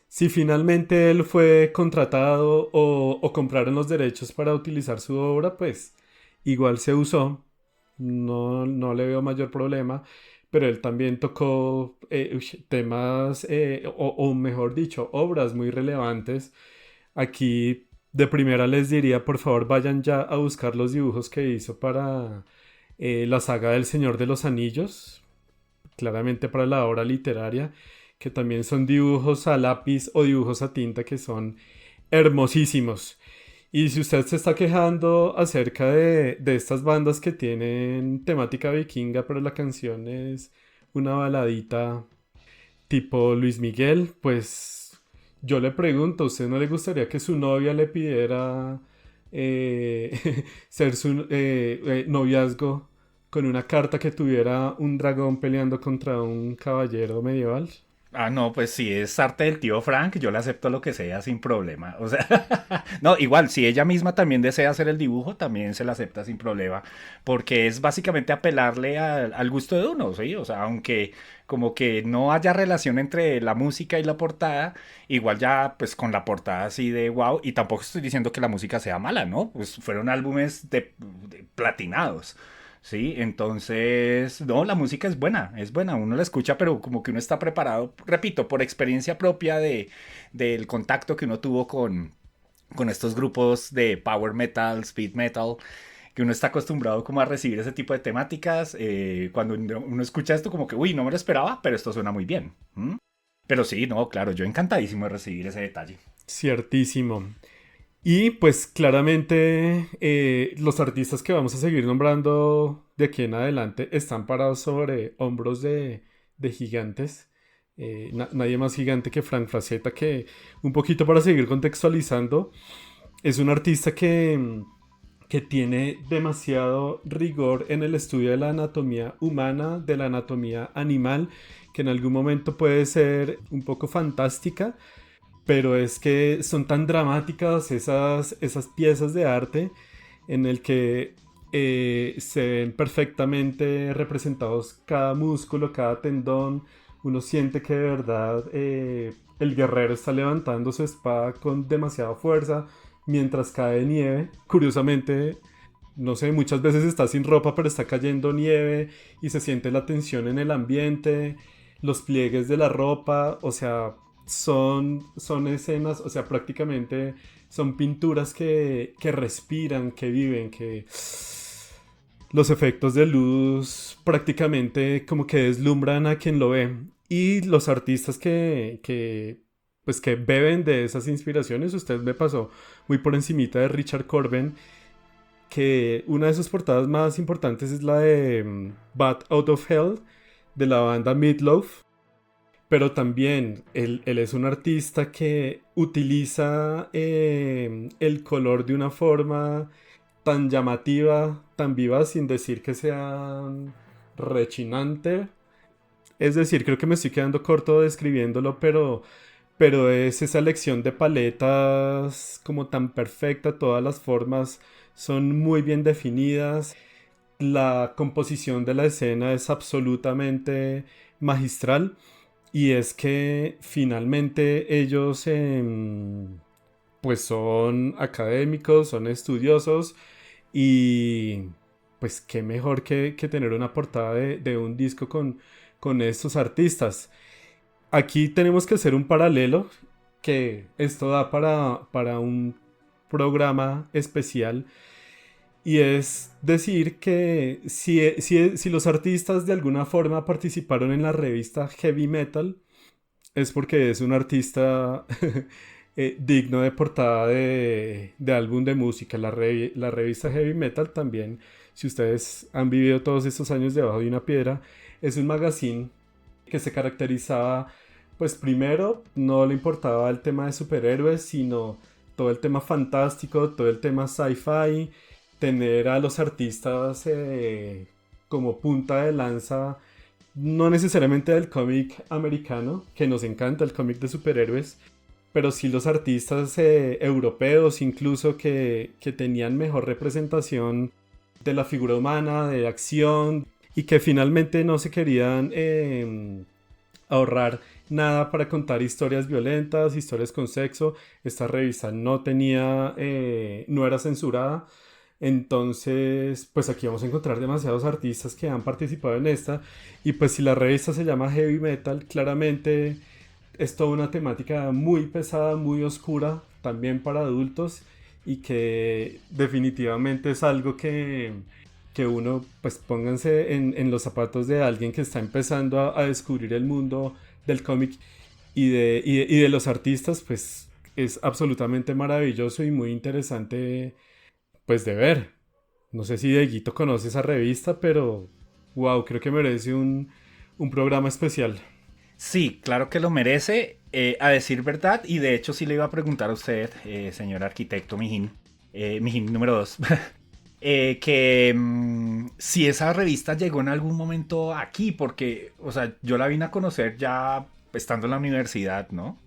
si finalmente él fue contratado o compraron los derechos para utilizar su obra, pues igual se usó, no le veo mayor problema, pero él también tocó temas, o mejor dicho, obras muy relevantes. Aquí de primera les diría, por favor, vayan ya a buscar los dibujos que hizo para la saga del Señor de los Anillos, claramente para la obra literaria, que también son dibujos a lápiz o dibujos a tinta que son hermosísimos. Y si usted se está quejando acerca de estas bandas que tienen temática vikinga, pero la canción es una baladita tipo Luis Miguel, pues yo le pregunto, ¿a usted no le gustaría que su novia le pidiera ser su noviazgo con una carta que tuviera un dragón peleando contra un caballero medieval? Ah, no, pues si es arte del tío Frank, yo le acepto lo que sea sin problema. O sea, no, igual, si ella misma también desea hacer el dibujo, también se la acepta sin problema. Porque es básicamente apelarle al gusto de uno, ¿sí? O sea, aunque como que no haya relación entre la música y la portada, igual ya, pues con la portada así de wow, y tampoco estoy diciendo que la música sea mala, ¿no? Pues fueron álbumes de platinados. Sí, entonces, no, la música es buena, uno la escucha, pero como que uno está preparado, repito, por experiencia propia del contacto que uno tuvo con estos grupos de power metal, speed metal, que uno está acostumbrado como a recibir ese tipo de temáticas, cuando uno escucha esto como que, uy, no me lo esperaba, pero esto suena muy bien. ¿M? Pero sí, no, claro, yo encantadísimo de recibir ese detalle. Ciertísimo. Y pues claramente los artistas que vamos a seguir nombrando de aquí en adelante están parados sobre hombros de gigantes. Nadie más gigante que Frank Frazetta, que un poquito para seguir contextualizando, es un artista que tiene demasiado rigor en el estudio de la anatomía humana, de la anatomía animal, que en algún momento puede ser un poco fantástica, pero es que son tan dramáticas esas piezas de arte en el que se ven perfectamente representados cada músculo, cada tendón. Uno siente que de verdad el guerrero está levantando su espada con demasiada fuerza mientras cae nieve. Curiosamente, no sé, muchas veces está sin ropa, pero está cayendo nieve y se siente la tensión en el ambiente, los pliegues de la ropa, o sea, son escenas, o sea, prácticamente son pinturas que respiran, que viven, que los efectos de luz prácticamente como que deslumbran a quien lo ve. Y los artistas pues que beben de esas inspiraciones, usted me pasó muy por encimita de Richard Corbin, que una de sus portadas más importantes es la de Bat Out of Hell, de la banda Meatloaf. Pero también él es un artista que utiliza el color de una forma tan llamativa, tan viva, sin decir que sea rechinante. Es decir, creo que me estoy quedando corto describiéndolo, pero es esa elección de paletas como tan perfecta, todas las formas son muy bien definidas, la composición de la escena es absolutamente magistral. Y es que finalmente ellos pues son académicos, son estudiosos y pues qué mejor que tener una portada de un disco con estos artistas. Aquí tenemos que hacer un paralelo que esto da para un programa especial. Y es decir que si los artistas de alguna forma participaron en la revista Heavy Metal, es porque es un artista digno de portada de álbum de música. La revista Heavy Metal también, si ustedes han vivido todos estos años debajo de una piedra, es un magazine que se caracterizaba, pues primero no le importaba el tema de superhéroes, sino todo el tema fantástico, todo el tema sci-fi, tener a los artistas como punta de lanza, no necesariamente del cómic americano, que nos encanta el cómic de superhéroes, pero sí los artistas europeos incluso que tenían mejor representación de la figura humana, de acción, y que finalmente no se querían ahorrar nada para contar historias violentas, historias con sexo. Esta revista no tenía, no era censurada. Entonces, pues aquí vamos a encontrar demasiados artistas que han participado en esta. Y pues si la revista se llama Heavy Metal, claramente es toda una temática muy pesada, muy oscura, también para adultos. Y que definitivamente es algo que uno, pues pónganse en los zapatos de alguien que está empezando a descubrir el mundo del cómic y de los artistas, pues es absolutamente maravilloso y muy interesante pues de ver. No sé si Dieguito conoce esa revista, pero wow, creo que merece un programa especial. Sí, claro que lo merece, a decir verdad, y de hecho sí le iba a preguntar a usted, señor arquitecto Mijín, Mijín número 2, si esa revista llegó en algún momento aquí, porque, o sea, yo la vine a conocer ya estando en la universidad, ¿no?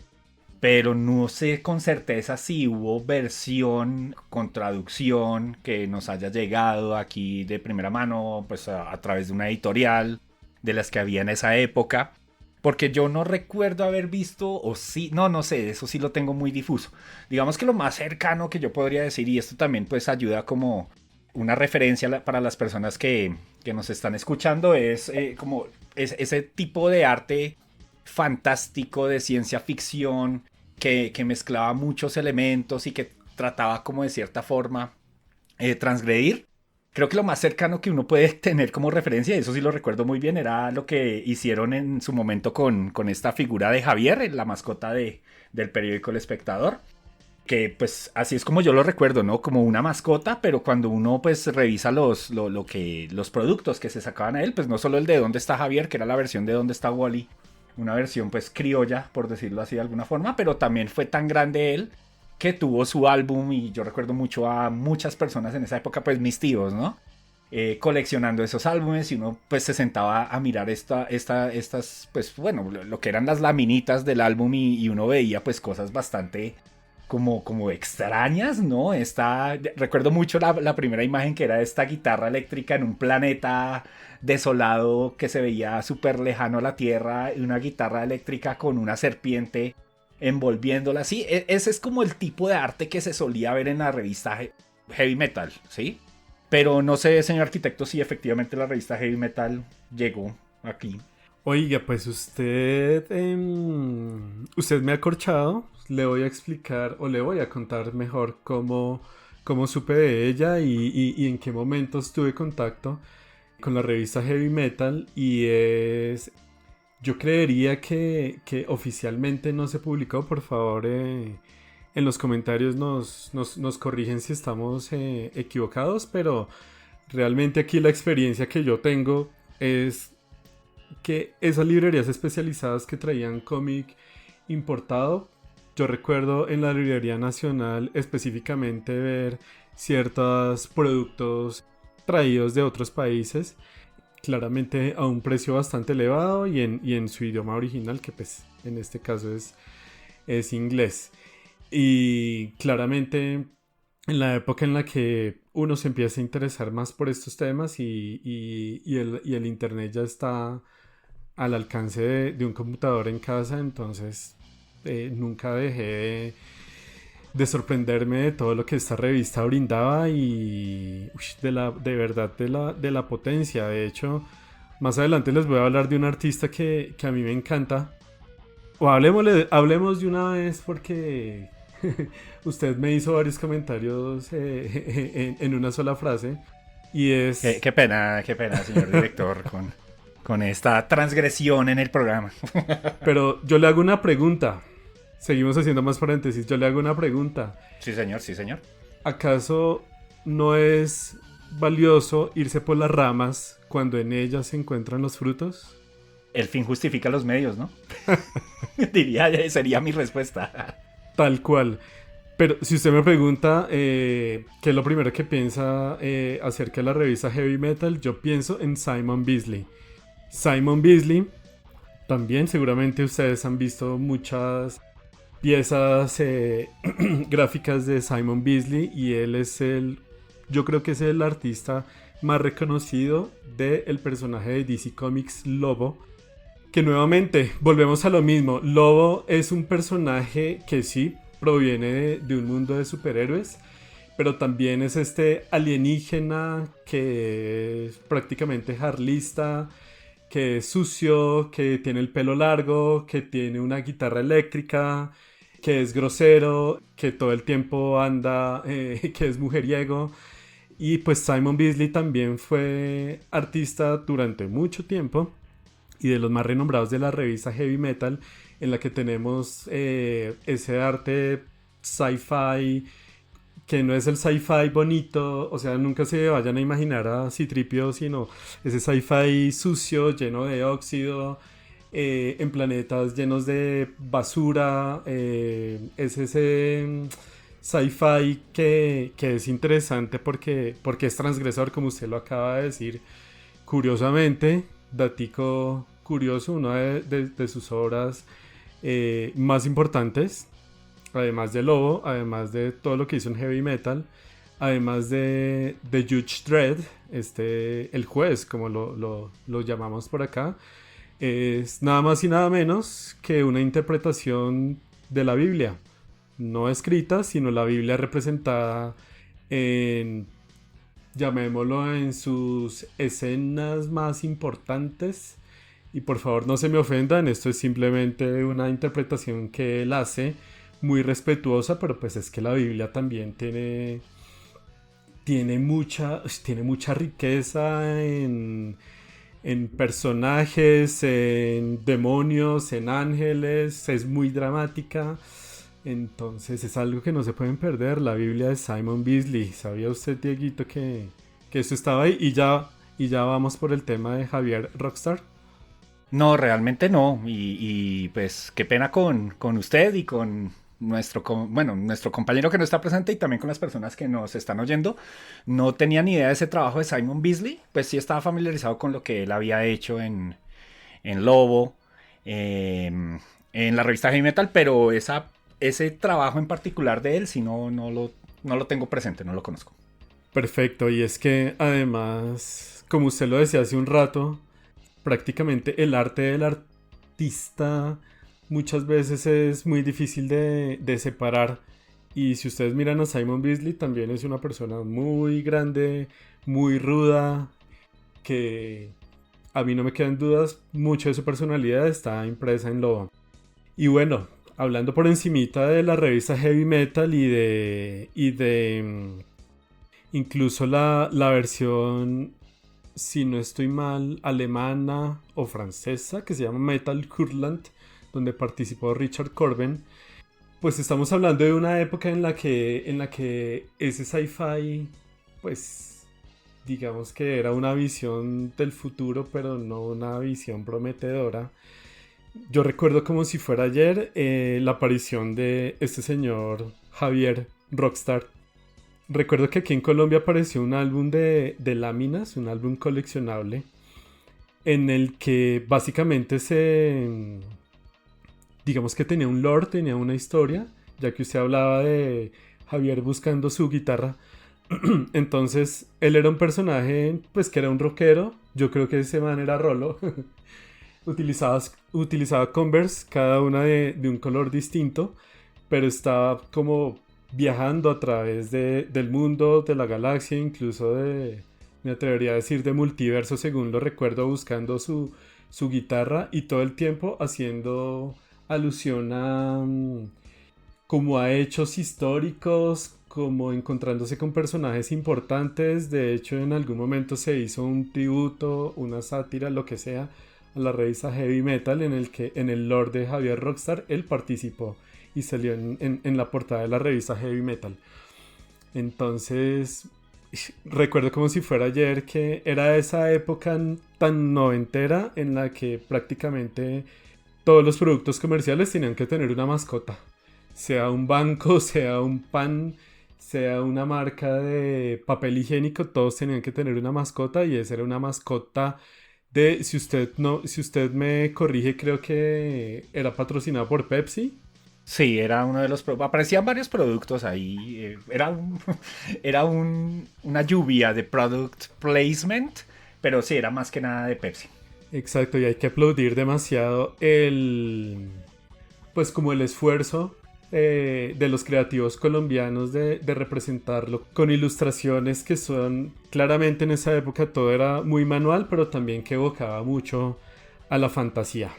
Pero no sé con certeza si hubo versión con traducción que nos haya llegado aquí de primera mano, pues a través de una editorial de las que había en esa época. Porque yo no recuerdo haber visto, o sí, no sé, eso sí lo tengo muy difuso. Digamos que lo más cercano que yo podría decir, y esto también pues ayuda como una referencia para las personas que nos están escuchando, es como ese tipo de arte fantástico de ciencia ficción que mezclaba muchos elementos y que trataba como de cierta forma transgredir. Creo que lo más cercano que uno puede tener como referencia, y eso sí lo recuerdo muy bien, era lo que hicieron en su momento con esta figura de Javier, la mascota del periódico El Espectador. Que pues así es como yo lo recuerdo, ¿no? Como una mascota, pero cuando uno pues revisa los productos que se sacaban a él, pues no solo el de ¿Dónde está Javier?, que era la versión de ¿Dónde está Wally?, una versión pues criolla, por decirlo así de alguna forma, pero también fue tan grande él que tuvo su álbum, y yo recuerdo mucho a muchas personas en esa época, pues mis tíos, ¿no? Coleccionando esos álbumes, y uno pues se sentaba a mirar estas, pues bueno, lo que eran las laminitas del álbum, y uno veía pues cosas bastante como extrañas, ¿no? Recuerdo mucho la primera imagen, que era esta guitarra eléctrica en un planeta desolado que se veía súper lejano a la Tierra, y una guitarra eléctrica con una serpiente envolviéndola. Sí, ese es como el tipo de arte que se solía ver en la revista Heavy Metal, ¿sí? Pero no sé, señor arquitecto, si efectivamente la revista Heavy Metal llegó aquí. Oiga, pues usted me ha corchado. Le voy a explicar o le voy a contar mejor cómo supe de ella y en qué momentos tuve contacto con la revista Heavy Metal. Yo creería que oficialmente no se publicó. Por favor, en los comentarios nos corrigen si estamos equivocados, pero realmente aquí la experiencia que yo tengo es que esas librerías especializadas que traían cómic importado, yo recuerdo en la Librería Nacional específicamente ver ciertos productos traídos de otros países, claramente a un precio bastante elevado y en su idioma original, que pues en este caso es inglés. Y claramente en la época en la que uno se empieza a interesar más por estos temas y el internet ya está al alcance de un computador en casa, entonces nunca dejé de sorprenderme de todo lo que esta revista brindaba y de verdad de la potencia. De hecho, más adelante les voy a hablar de un artista que a mí me encanta. O hablemos de una vez, porque usted me hizo varios comentarios en una sola frase. Y es... Qué pena, señor director, con esta transgresión en el programa. Pero yo le hago una pregunta. Seguimos haciendo más paréntesis. Yo le hago una pregunta. Sí, señor, sí, señor. ¿Acaso no es valioso irse por las ramas cuando en ellas se encuentran los frutos? El fin justifica los medios, ¿no? Sería mi respuesta. Tal cual. Pero si usted me pregunta qué es lo primero que piensa acerca de la revista Heavy Metal, yo pienso en Simon Bisley. Simon Bisley, también seguramente ustedes han visto muchas piezas gráficas de Simon Bisley y él es yo creo que es el artista más reconocido del personaje de DC Comics Lobo. Que nuevamente, volvemos a lo mismo. Lobo es un personaje que sí proviene de un mundo de superhéroes, pero también es este alienígena que es prácticamente harlista, que es sucio, que tiene el pelo largo, que tiene una guitarra eléctrica, que es grosero, que todo el tiempo anda, que es mujeriego. Y pues Simon Bisley también fue artista durante mucho tiempo y de los más renombrados de la revista Heavy Metal, en la que tenemos ese arte sci-fi, que no es el sci-fi bonito, o sea, nunca se vayan a imaginar a Citripio, sino ese sci-fi sucio, lleno de óxido, en planetas llenos de basura, es ese sci-fi que es interesante porque es transgresor, como usted lo acaba de decir. Curiosamente, datico curioso, una de sus obras más importantes, además de Lobo, además de todo lo que hizo en Heavy Metal, además de Judge Dredd, el juez, como lo llamamos por acá, es nada más y nada menos que una interpretación de la Biblia, no escrita, sino la Biblia representada en, llamémoslo, en sus escenas más importantes. Y por favor no se me ofendan, esto es simplemente una interpretación que él hace, muy respetuosa, pero pues es que la Biblia también tiene mucha riqueza en personajes, en demonios, en ángeles, es muy dramática. Entonces es algo que no se pueden perder, la Biblia de Simon Bisley. ¿Sabía usted, Dieguito, que eso estaba ahí? Y ya vamos por el tema de Javier Rockstar. No, realmente no. Y pues qué pena con usted y con nuestro compañero que no está presente y también con las personas que nos están oyendo. No tenía ni idea de ese trabajo de Simon Bisley. Pues sí estaba familiarizado con lo que él había hecho en Lobo, en la revista Heavy Metal, pero ese trabajo en particular de él, si no lo tengo presente, no lo conozco. Perfecto, y es que además, como usted lo decía hace un rato, prácticamente el arte del artista muchas veces es muy difícil de separar. Y si ustedes miran a Simon Bisley, también es una persona muy grande, muy ruda, que a mí no me quedan dudas, mucho de su personalidad está impresa en Lobo. Y bueno, hablando por encimita de la revista Heavy Metal y de incluso la versión, si no estoy mal, alemana o francesa, que se llama Metal Hurlant, donde participó Richard Corben, pues estamos hablando de una época en la que ese sci-fi, pues digamos que era una visión del futuro, pero no una visión prometedora. Yo recuerdo como si fuera ayer la aparición de este señor Javier Rockstar. Recuerdo que aquí en Colombia apareció un álbum de láminas, un álbum coleccionable, en el que básicamente digamos que tenía un lore, tenía una historia, ya que usted hablaba de Javier buscando su guitarra. Entonces, él era un personaje, pues que era un rockero, yo creo que ese man era Rolo. Utilizaba Converse, cada una de un color distinto, pero estaba como viajando a través del mundo, de la galaxia, incluso me atrevería a decir de multiverso, según lo recuerdo, buscando su guitarra y todo el tiempo haciendo alusión como a hechos históricos, como encontrándose con personajes importantes. De hecho, en algún momento se hizo un tributo, una sátira, lo que sea, a la revista Heavy Metal, en el que en el lore de Javier Rockstar él participó y salió en la portada de la revista Heavy Metal. Entonces, recuerdo como si fuera ayer que era esa época tan noventera en la que prácticamente todos los productos comerciales tenían que tener una mascota. Sea un banco, sea un pan, sea una marca de papel higiénico, todos tenían que tener una mascota y esa era una mascota de, si usted no, si usted me corrige, creo que era patrocinada por Pepsi. Sí, era uno de los... Aparecían varios productos ahí. Una lluvia de product placement, pero sí, era más que nada de Pepsi. Exacto, y hay que aplaudir demasiado pues como el esfuerzo de los creativos colombianos de representarlo con ilustraciones que son, claramente en esa época todo era muy manual, pero también que evocaba mucho a la fantasía.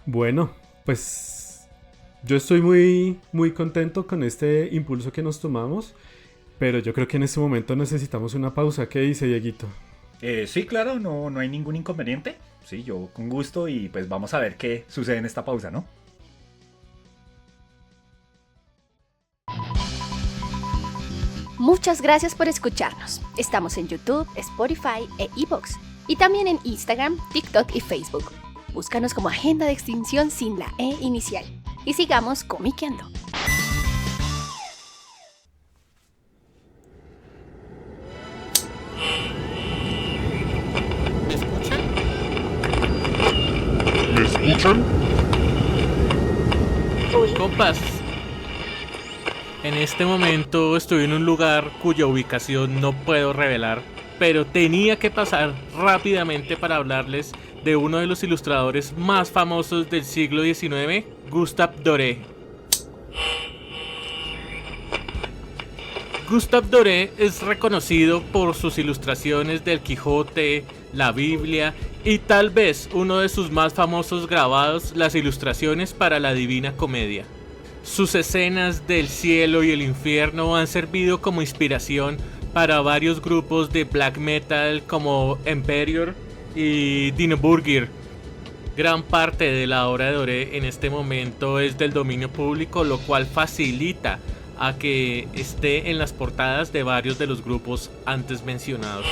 Bueno, pues yo estoy muy, muy contento con este impulso que nos tomamos, pero yo creo que en este momento necesitamos una pausa. ¿Qué dice Dieguito? Sí, claro, no hay ningún inconveniente. Sí, yo con gusto y pues vamos a ver qué sucede en esta pausa, ¿no? Muchas gracias por escucharnos. Estamos en YouTube, Spotify e iVoox. Y también en Instagram, TikTok y Facebook. Búscanos como Agenda de Extinción sin la E inicial. Y sigamos comiqueando. ¿Me escuchan? ¿Me escuchan? Compas, en este momento estoy en un lugar cuya ubicación no puedo revelar, pero tenía que pasar rápidamente para hablarles de uno de los ilustradores más famosos del siglo XIX, Gustave Doré. Gustave Doré es reconocido por sus ilustraciones del Quijote, la Biblia y tal vez uno de sus más famosos grabados, las ilustraciones para la Divina Comedia. Sus escenas del cielo y el infierno han servido como inspiración para varios grupos de black metal como Emperor y Dimmu Borgir. Gran parte de la obra de Doré en este momento es del dominio público, lo cual facilita a que esté en las portadas de varios de los grupos antes mencionados.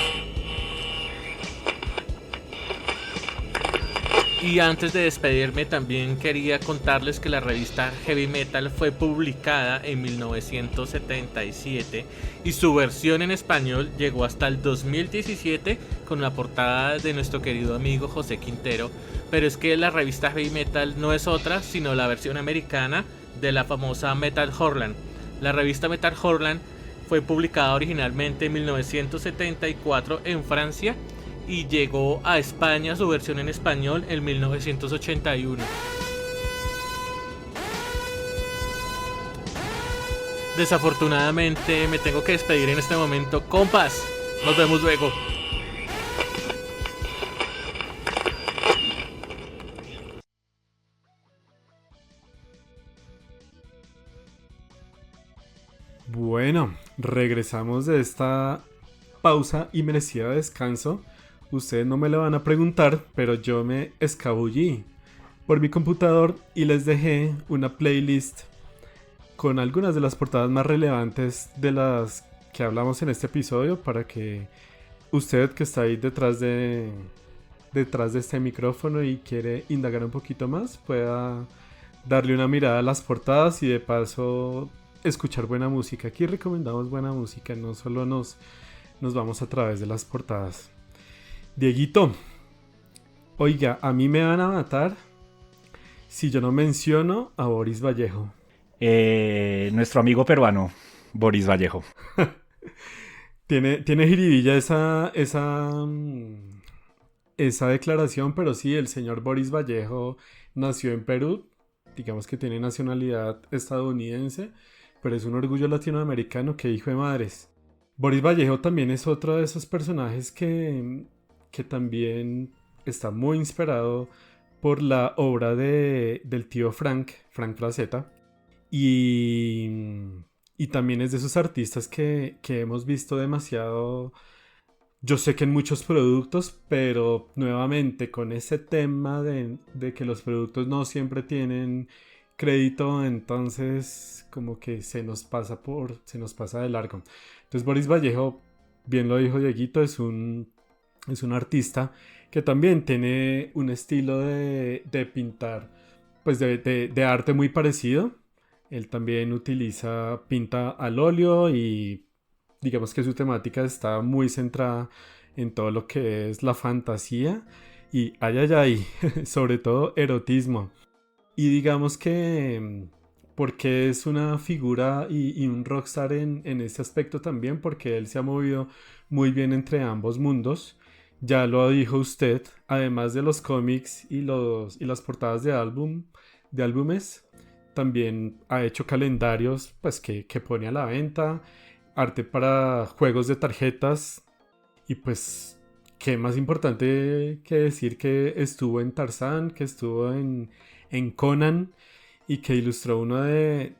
Y antes de despedirme también quería contarles que la revista Heavy Metal fue publicada en 1977 y su versión en español llegó hasta el 2017 con la portada de nuestro querido amigo José Quintero, pero es que la revista Heavy Metal no es otra sino la versión americana de la famosa Metal Hurlant. La revista Metal Hurlant fue publicada originalmente en 1974 en Francia y llegó a España su versión en español en 1981. Desafortunadamente me tengo que despedir en este momento. Compas, nos vemos luego. Bueno, regresamos de esta pausa y merecida descanso. Ustedes no me lo van a preguntar, pero yo me escabullí por mi computador y les dejé una playlist con algunas de las portadas más relevantes de las que hablamos en este episodio para que usted que está ahí detrás de este micrófono y quiere indagar un poquito más pueda darle una mirada a las portadas y de paso escuchar buena música. Aquí recomendamos buena música, no solo nos vamos a través de las portadas. Dieguito, oiga, a mí me van a matar si yo no menciono a Boris Vallejo. Nuestro amigo peruano, Boris Vallejo. Tiene jiribilla esa declaración, pero sí, el señor Boris Vallejo nació en Perú, digamos que tiene nacionalidad estadounidense, pero es un orgullo latinoamericano, que hijo de madres. Boris Vallejo también es otro de esos personajes que también está muy inspirado por la obra del tío Frank Frazetta. Y también es de esos artistas que hemos visto demasiado, yo sé que en muchos productos, pero nuevamente con ese tema de que los productos no siempre tienen crédito, entonces como que se nos pasa de largo. Entonces Boris Vallejo bien lo dijo Dieguito, es un artista que también tiene un estilo de pintar, pues de arte muy parecido. Él también pinta al óleo y digamos que su temática está muy centrada en todo lo que es la fantasía y sobre todo erotismo. Y digamos que porque es una figura y un rockstar en ese aspecto también, porque él se ha movido muy bien entre ambos mundos. Ya lo dijo usted, además de los cómics y las portadas de álbumes, también ha hecho calendarios pues, que pone a la venta, arte para juegos de tarjetas y pues qué más importante que decir que estuvo en Tarzán, que estuvo en Conan y que ilustró una de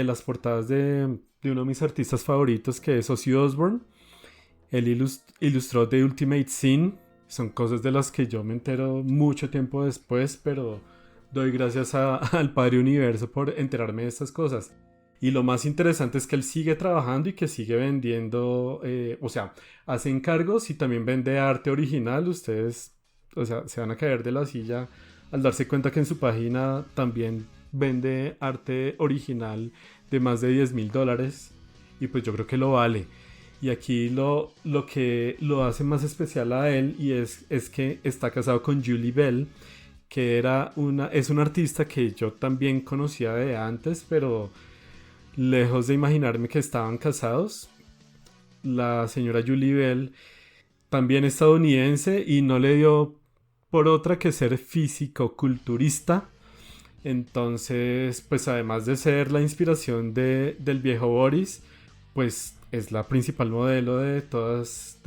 las portadas de uno de mis artistas favoritos que es Ozzy Osbourne. Él ilustró The Ultimate Sin. Son cosas de las que yo me entero mucho tiempo después, pero doy gracias al Padre Universo por enterarme de estas cosas. Y lo más interesante es que él sigue trabajando y que sigue vendiendo, o sea, hace encargos y también vende arte original. Ustedes, o sea, se van a caer de la silla al darse cuenta que en su página también vende arte original de más de $10,000 y pues yo creo que lo vale. Y aquí lo que lo hace más especial a él y es que está casado con Julie Bell, que es una artista que yo también conocía de antes, pero lejos de imaginarme que estaban casados. La señora Julie Bell, también estadounidense, y no le dio por otra que ser físico-culturista. Entonces, pues además de ser la inspiración del viejo Boris, pues es la principal modelo de todas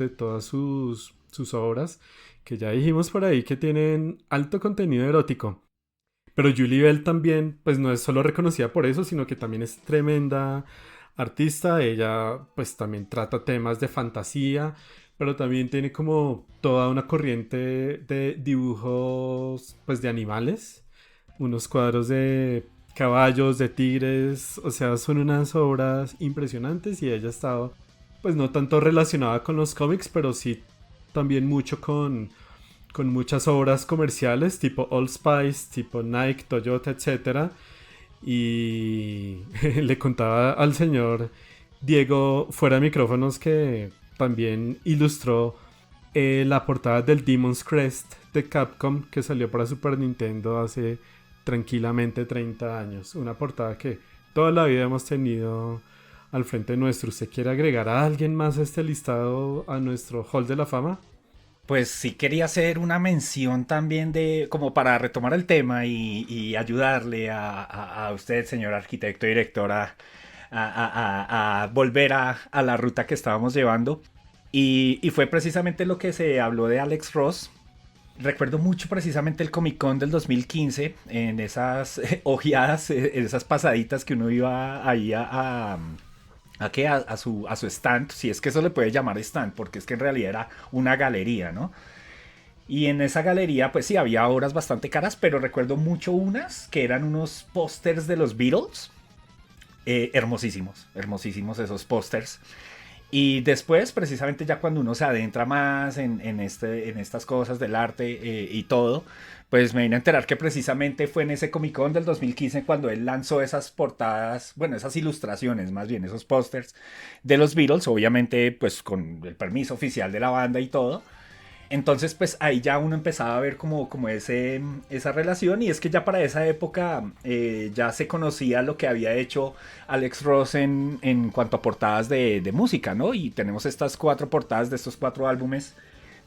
sus obras, que ya dijimos por ahí que tienen alto contenido erótico. Pero Julie Bell también, pues no es solo reconocida por eso, sino que también es tremenda artista. Ella pues también trata temas de fantasía, pero también tiene como toda una corriente de dibujos pues de animales, unos cuadros de caballos, de tigres, o sea, son unas obras impresionantes y ella ha estado pues no tanto relacionada con los cómics, pero sí también mucho con muchas obras comerciales tipo Old Spice, tipo Nike, Toyota, etc. Y le contaba al señor Diego fuera de micrófonos que también ilustró la portada del Demon's Crest de Capcom que salió para Super Nintendo hace tranquilamente 30 años. Una portada que toda la vida hemos tenido al frente nuestro. ¿Usted quiere agregar a alguien más a este listado, a nuestro Hall de la Fama? Pues sí quería hacer una mención también como para retomar el tema y ayudarle a usted, señor arquitecto y director, a volver a la ruta que estábamos llevando. Y fue precisamente lo que se habló de Alex Ross. Recuerdo mucho precisamente el Comic Con del 2015, en esas ojeadas, en esas pasaditas que uno iba ahí a su stand, si es que eso le puede llamar stand, porque es que en realidad era una galería, ¿no? Y en esa galería pues sí había obras bastante caras, pero recuerdo mucho unas que eran unos pósters de los Beatles, hermosísimos, hermosísimos esos pósters. Y después, precisamente ya cuando uno se adentra más en estas cosas del arte y todo, pues me vine a enterar que precisamente fue en ese Comic Con del 2015 cuando él lanzó esas portadas, bueno, esas ilustraciones, más bien esos pósters de los Beatles, obviamente pues con el permiso oficial de la banda y todo. Entonces pues ahí ya uno empezaba a ver como esa relación, y es que ya para esa época ya se conocía lo que había hecho Alex Ross en cuanto a portadas de música, ¿no? Y tenemos estas 4 portadas de estos 4 álbumes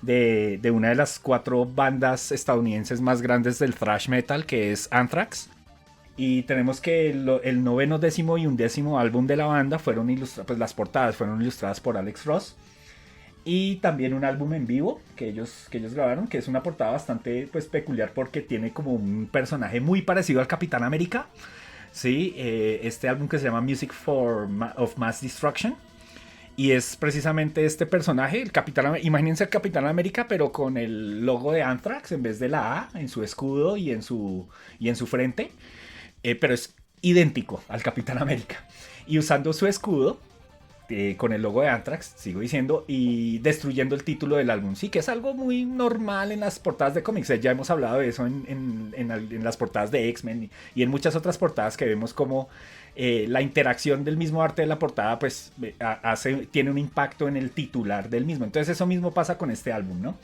de una de las 4 bandas estadounidenses más grandes del thrash metal, que es Anthrax. Y tenemos que el noveno, décimo y 11º álbum de la banda fueron ilustradas, pues las portadas fueron ilustradas por Alex Ross. Y también un álbum en vivo que ellos grabaron, que es una portada bastante pues, peculiar porque tiene como un personaje muy parecido al Capitán América. Sí, este álbum que se llama Music of Mass Destruction. Y es precisamente este personaje, el Capitán, imagínense el Capitán América, pero con el logo de Anthrax en vez de la A en su escudo y en su frente. Pero es idéntico al Capitán América. Y usando su escudo, con el logo de Anthrax, sigo diciendo, y destruyendo el título del álbum. Sí, que es algo muy normal en las portadas de cómics. Ya hemos hablado de eso en las portadas de X-Men y en muchas otras portadas que vemos como la interacción del mismo arte de la portada pues tiene un impacto en el titular del mismo. Entonces eso mismo pasa con este álbum, ¿no?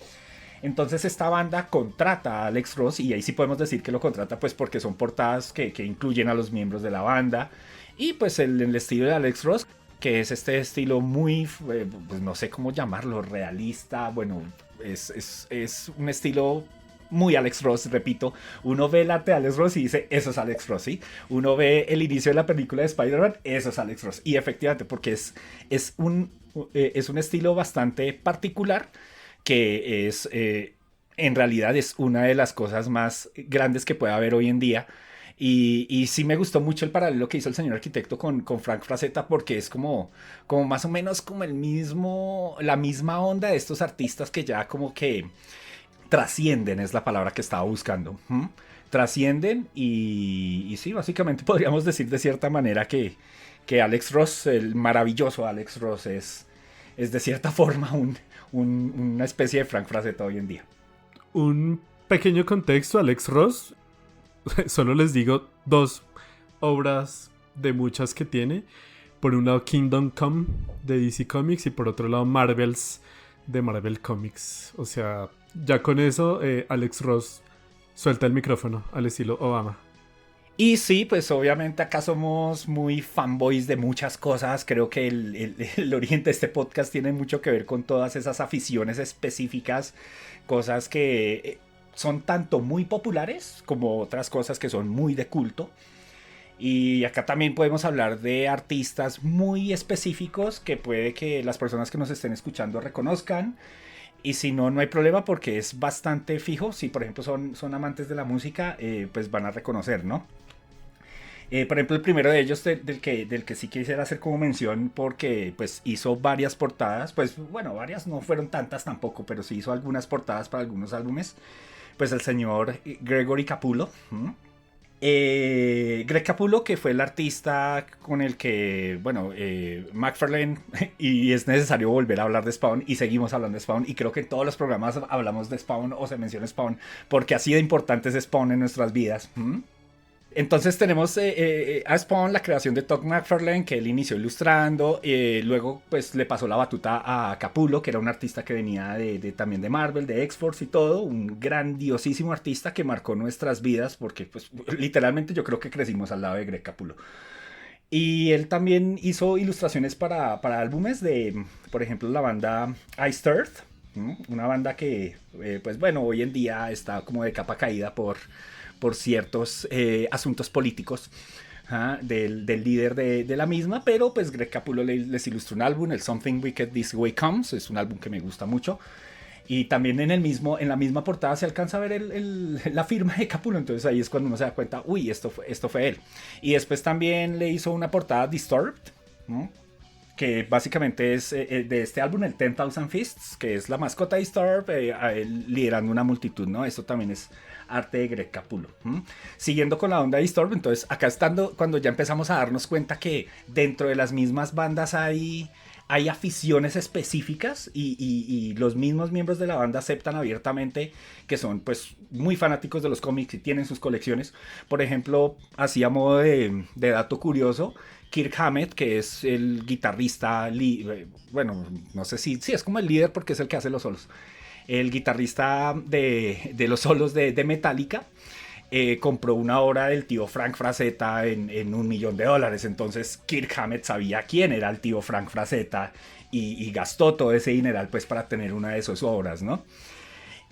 Entonces esta banda contrata a Alex Ross, y ahí sí podemos decir que lo contrata pues porque son portadas que incluyen a los miembros de la banda, y pues el estilo de Alex Ross, que es este estilo muy, pues no sé cómo llamarlo, realista. Bueno, es un estilo muy Alex Ross, repito. Uno ve el arte de Alex Ross y dice, eso es Alex Ross, ¿sí? Uno ve el inicio de la película de Spider-Man, eso es Alex Ross. Y efectivamente, porque es un estilo bastante particular, que en realidad es una de las cosas más grandes que puede haber hoy en día. Y sí me gustó mucho el paralelo que hizo el señor arquitecto con Frank Frazetta, porque es como más o menos como la misma onda de estos artistas que ya como que trascienden, es la palabra que estaba buscando. Trascienden y sí, básicamente podríamos decir de cierta manera que Alex Ross, el maravilloso Alex Ross, es de cierta forma una especie de Frank Frazetta hoy en día. Un pequeño contexto, Alex Ross, solo les digo 2 obras de muchas que tiene. Por un lado Kingdom Come de DC Comics y por otro lado Marvels de Marvel Comics. O sea, ya con eso Alex Ross suelta el micrófono al estilo Obama. Y sí, pues obviamente acá somos muy fanboys de muchas cosas. Creo que el origen de este podcast tiene mucho que ver con todas esas aficiones específicas, cosas que son tanto muy populares como otras cosas que son muy de culto. Y acá también podemos hablar de artistas muy específicos que puede que las personas que nos estén escuchando reconozcan. Y si no, no hay problema porque es bastante fijo. Si por ejemplo son amantes de la música, pues van a reconocer, ¿no? Por ejemplo, el primero de ellos del que sí quisiera hacer como mención, porque pues hizo varias portadas, pues bueno, varias no fueron tantas tampoco, pero sí hizo algunas portadas para algunos álbumes, pues el señor Gregory Capullo. Greg Capullo, que fue el artista con el que, bueno, McFarlane, y es necesario volver a hablar de Spawn, y seguimos hablando de Spawn, y creo que en todos los programas hablamos de Spawn o se menciona Spawn, porque así de importante es Spawn en nuestras vidas. Entonces tenemos a Spawn, la creación de Todd McFarlane, que él inició ilustrando, luego pues le pasó la batuta a Capullo, que era un artista que venía también de Marvel, de X-Force y todo, un grandiosísimo artista que marcó nuestras vidas, porque pues literalmente yo creo que crecimos al lado de Greg Capullo. Y él también hizo ilustraciones para álbumes de, por ejemplo, la banda Iced Earth, una banda que pues bueno, hoy en día está como de capa caída por ciertos asuntos políticos del líder de la misma, pero pues Greg Capullo les ilustró un álbum, el Something Wicked This Way Comes, es un álbum que me gusta mucho, y también en la misma portada se alcanza a ver la firma de Capullo, entonces ahí es cuando uno se da cuenta, uy, esto fue él. Y después también le hizo una portada Disturbed, que básicamente es de este álbum, el 10,000 Fists, que es la mascota de Disturbed, liderando una multitud, ¿no? Esto también es arte de Greg Capullo. Siguiendo con la onda de Disturbed, entonces acá estando, cuando ya empezamos a darnos cuenta que dentro de las mismas bandas hay aficiones específicas y los mismos miembros de la banda aceptan abiertamente que son pues muy fanáticos de los cómics y tienen sus colecciones. Por ejemplo, así a modo de dato curioso, Kirk Hammett, que es el guitarrista, bueno, no sé si es como el líder porque es el que hace los solos. El guitarrista de los solos de Metallica compró una obra del tío Frank Frazetta en $1 millón. Entonces Kirk Hammett sabía quién era el tío Frank Frazetta y gastó todo ese dineral pues para tener una de sus obras, ¿no?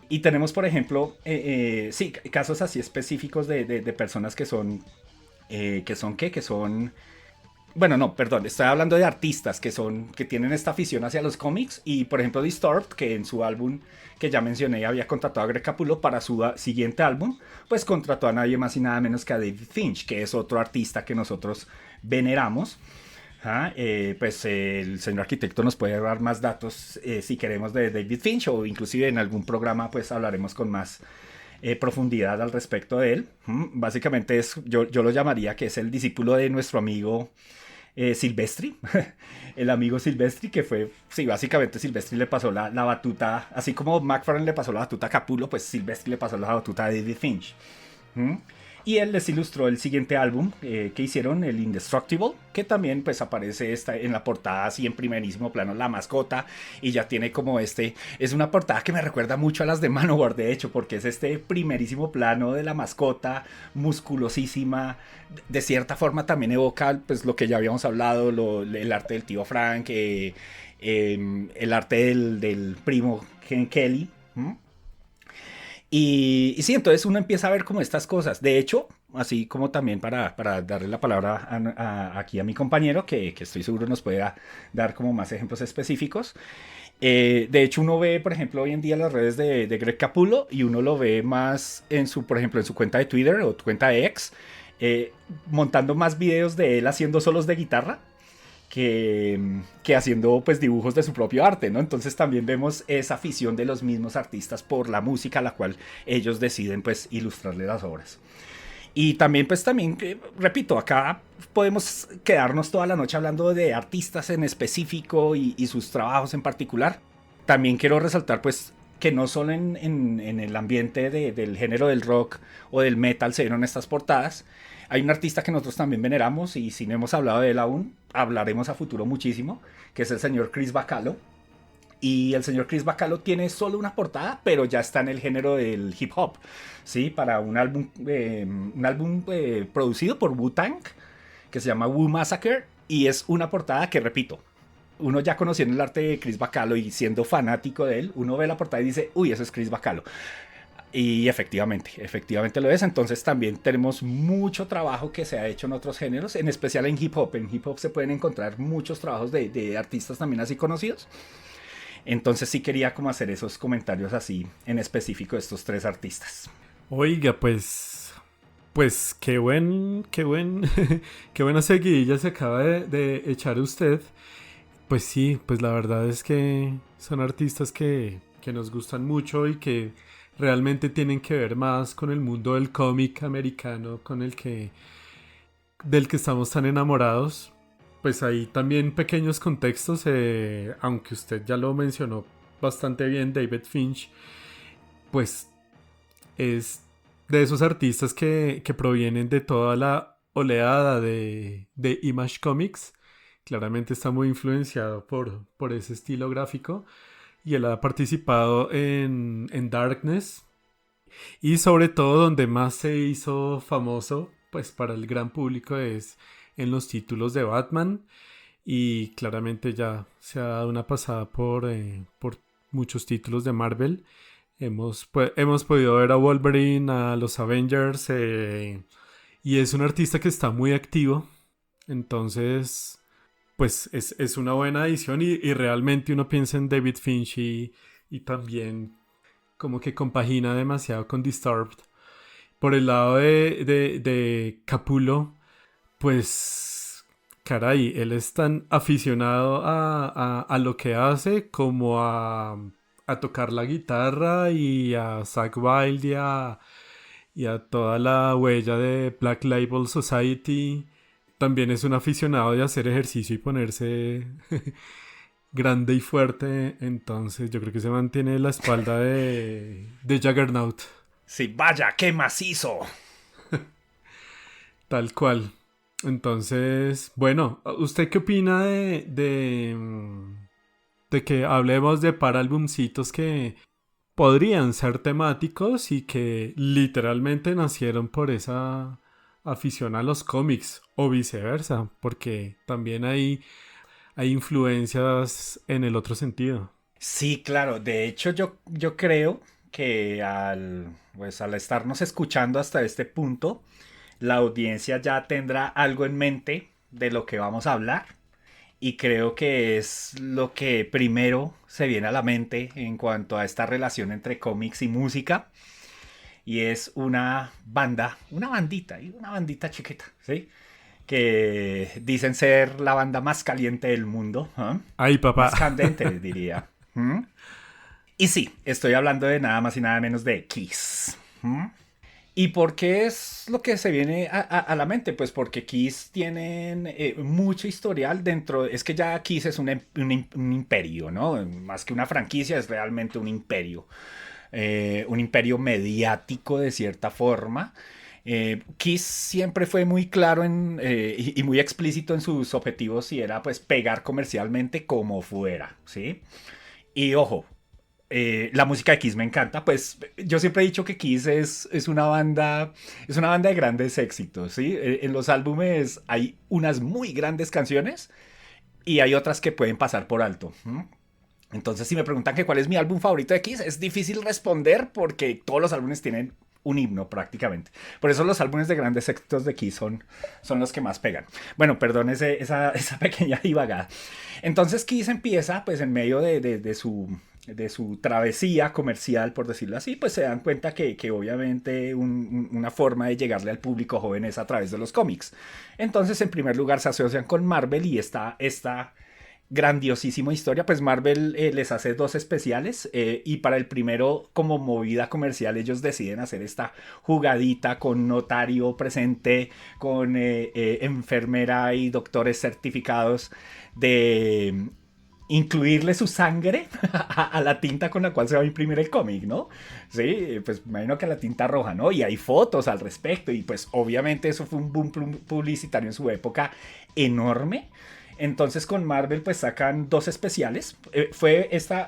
Y tenemos, por ejemplo, sí, casos así específicos de personas que son... Bueno, no, perdón, estoy hablando de artistas que tienen esta afición hacia los cómics. Y por ejemplo Disturbed, que en su álbum que ya mencioné había contratado a Greg Capullo para su siguiente álbum, pues contrató a nadie más y nada menos que a David Finch, que es otro artista que nosotros veneramos. Pues el señor arquitecto nos puede dar más datos si queremos de David Finch, o inclusive en algún programa pues hablaremos con más profundidad al respecto de él. Básicamente yo lo llamaría que es el discípulo de nuestro amigo Silvestri, el amigo Silvestri, que fue, sí, básicamente Silvestri le pasó la batuta, así como McFarlane le pasó la batuta a Capullo, pues Silvestri le pasó la batuta a David Finch. ¿Mm? Y él les ilustró el siguiente álbum que hicieron, el Indestructible, que también pues aparece en la portada así en primerísimo plano la mascota, y ya tiene como es una portada que me recuerda mucho a las de Manowar, de hecho, porque es este primerísimo plano de la mascota, musculosísima, de cierta forma también evoca pues lo que ya habíamos hablado, el arte del tío Frank, el arte del primo Ken Kelly. ¿Mm? Y sí, entonces uno empieza a ver como estas cosas. De hecho, así como también para darle la palabra aquí a mi compañero, que estoy seguro nos puede dar como más ejemplos específicos. De hecho, uno ve, por ejemplo, hoy en día las redes de Greg Capullo, y uno lo ve más por ejemplo, en su cuenta de Twitter o cuenta de X, montando más videos de él haciendo solos de guitarra que haciendo pues dibujos de su propio arte, ¿no? Entonces también vemos esa afición de los mismos artistas por la música a la cual ellos deciden pues ilustrarle las obras. Y también repito, acá podemos quedarnos toda la noche hablando de artistas en específico y sus trabajos en particular. También quiero resaltar pues que no solo en el ambiente del género del rock o del metal se vieron estas portadas. Hay un artista que nosotros también veneramos, y si no hemos hablado de él aún, hablaremos a futuro muchísimo, que es el señor Chris Bacalo. Y el señor Chris Bacalo tiene solo una portada, pero ya está en el género del hip hop, ¿sí? Para un álbum producido por Wu-Tang, que se llama Wu Massacre, y es una portada que, repito, uno ya conociendo el arte de Chris Bacalo y siendo fanático de él, uno ve la portada y dice, uy, eso es Chris Bacalo. Y efectivamente lo es. Entonces también tenemos mucho trabajo que se ha hecho en otros géneros, en especial en hip hop. En hip hop se pueden encontrar muchos trabajos de artistas también así conocidos. Entonces sí quería como hacer esos comentarios así en específico de estos tres artistas. Oiga, pues qué qué buena seguidilla se acaba de echar usted. Pues sí, pues la verdad es que son artistas que nos gustan mucho y que realmente tienen que ver más con el mundo del cómic americano, del que estamos tan enamorados. Pues hay también pequeños contextos, aunque usted ya lo mencionó bastante bien, David Finch, pues es de esos artistas que provienen de toda la oleada de Image Comics. Claramente está muy influenciado por ese estilo gráfico. Y él ha participado en Darkness. Y sobre todo donde más se hizo famoso, pues para el gran público, es en los títulos de Batman. Y claramente ya se ha dado una pasada por muchos títulos de Marvel. Hemos podido ver a Wolverine, a los Avengers. Y es un artista que está muy activo. Entonces, pues es una buena edición, y realmente uno piensa en David Finch y también como que compagina demasiado con Disturbed. Por el lado de Capullo, pues caray, él es tan aficionado a lo que hace como a tocar la guitarra, y a Zakk Wylde y a toda la huella de Black Label Society. También es un aficionado de hacer ejercicio y ponerse grande y fuerte. Entonces yo creo que se mantiene la espalda de Juggernaut. Sí, vaya, qué macizo. Tal cual. Entonces, bueno, ¿usted qué opina de que hablemos de par albumcitos que podrían ser temáticos y que literalmente nacieron por esa afición a los cómics, o viceversa, porque también hay influencias en el otro sentido? Sí, claro. De hecho, yo creo que al estarnos escuchando hasta este punto, la audiencia ya tendrá algo en mente de lo que vamos a hablar. Y creo que es lo que primero se viene a la mente en cuanto a esta relación entre cómics y música. Y es una bandita chiquita, ¿sí? Que dicen ser la banda más caliente del mundo. ¿Eh? Ay, papá. Más candente, diría. Y sí, estoy hablando de nada más y nada menos de Kiss. ¿Y por qué es lo que se viene a la mente? Pues porque Kiss tienen mucho historial dentro, es que ya Kiss es un imperio, ¿no? Más que una franquicia, es realmente un imperio mediático de cierta forma. Kiss siempre fue muy claro y muy explícito en sus objetivos y era pues pegar comercialmente como fuera, ¿sí? Y ojo, la música de Kiss me encanta, pues yo siempre he dicho que Kiss es una banda de grandes éxitos, ¿sí? En los álbumes hay unas muy grandes canciones y hay otras que pueden pasar por alto. Entonces, si me preguntan que cuál es mi álbum favorito de Kiss, es difícil responder porque todos los álbumes tienen un himno prácticamente. Por eso los álbumes de grandes éxitos de Kiss son los que más pegan. Bueno, perdón esa pequeña divagada. Entonces Kiss empieza pues en medio de su travesía comercial, por decirlo así, pues se dan cuenta que obviamente una forma de llegarle al público joven es a través de los cómics. Entonces, en primer lugar, se asocian con Marvel y esta grandiosísima historia, pues Marvel les hace dos especiales y para el primero, como movida comercial, ellos deciden hacer esta jugadita con notario presente, con enfermera y doctores certificados de incluirle su sangre a la tinta con la cual se va a imprimir el cómic, ¿no? Sí, pues me imagino que la tinta roja, ¿no? Y hay fotos al respecto y pues obviamente eso fue un boom publicitario en su época enorme. Entonces con Marvel pues sacan dos especiales.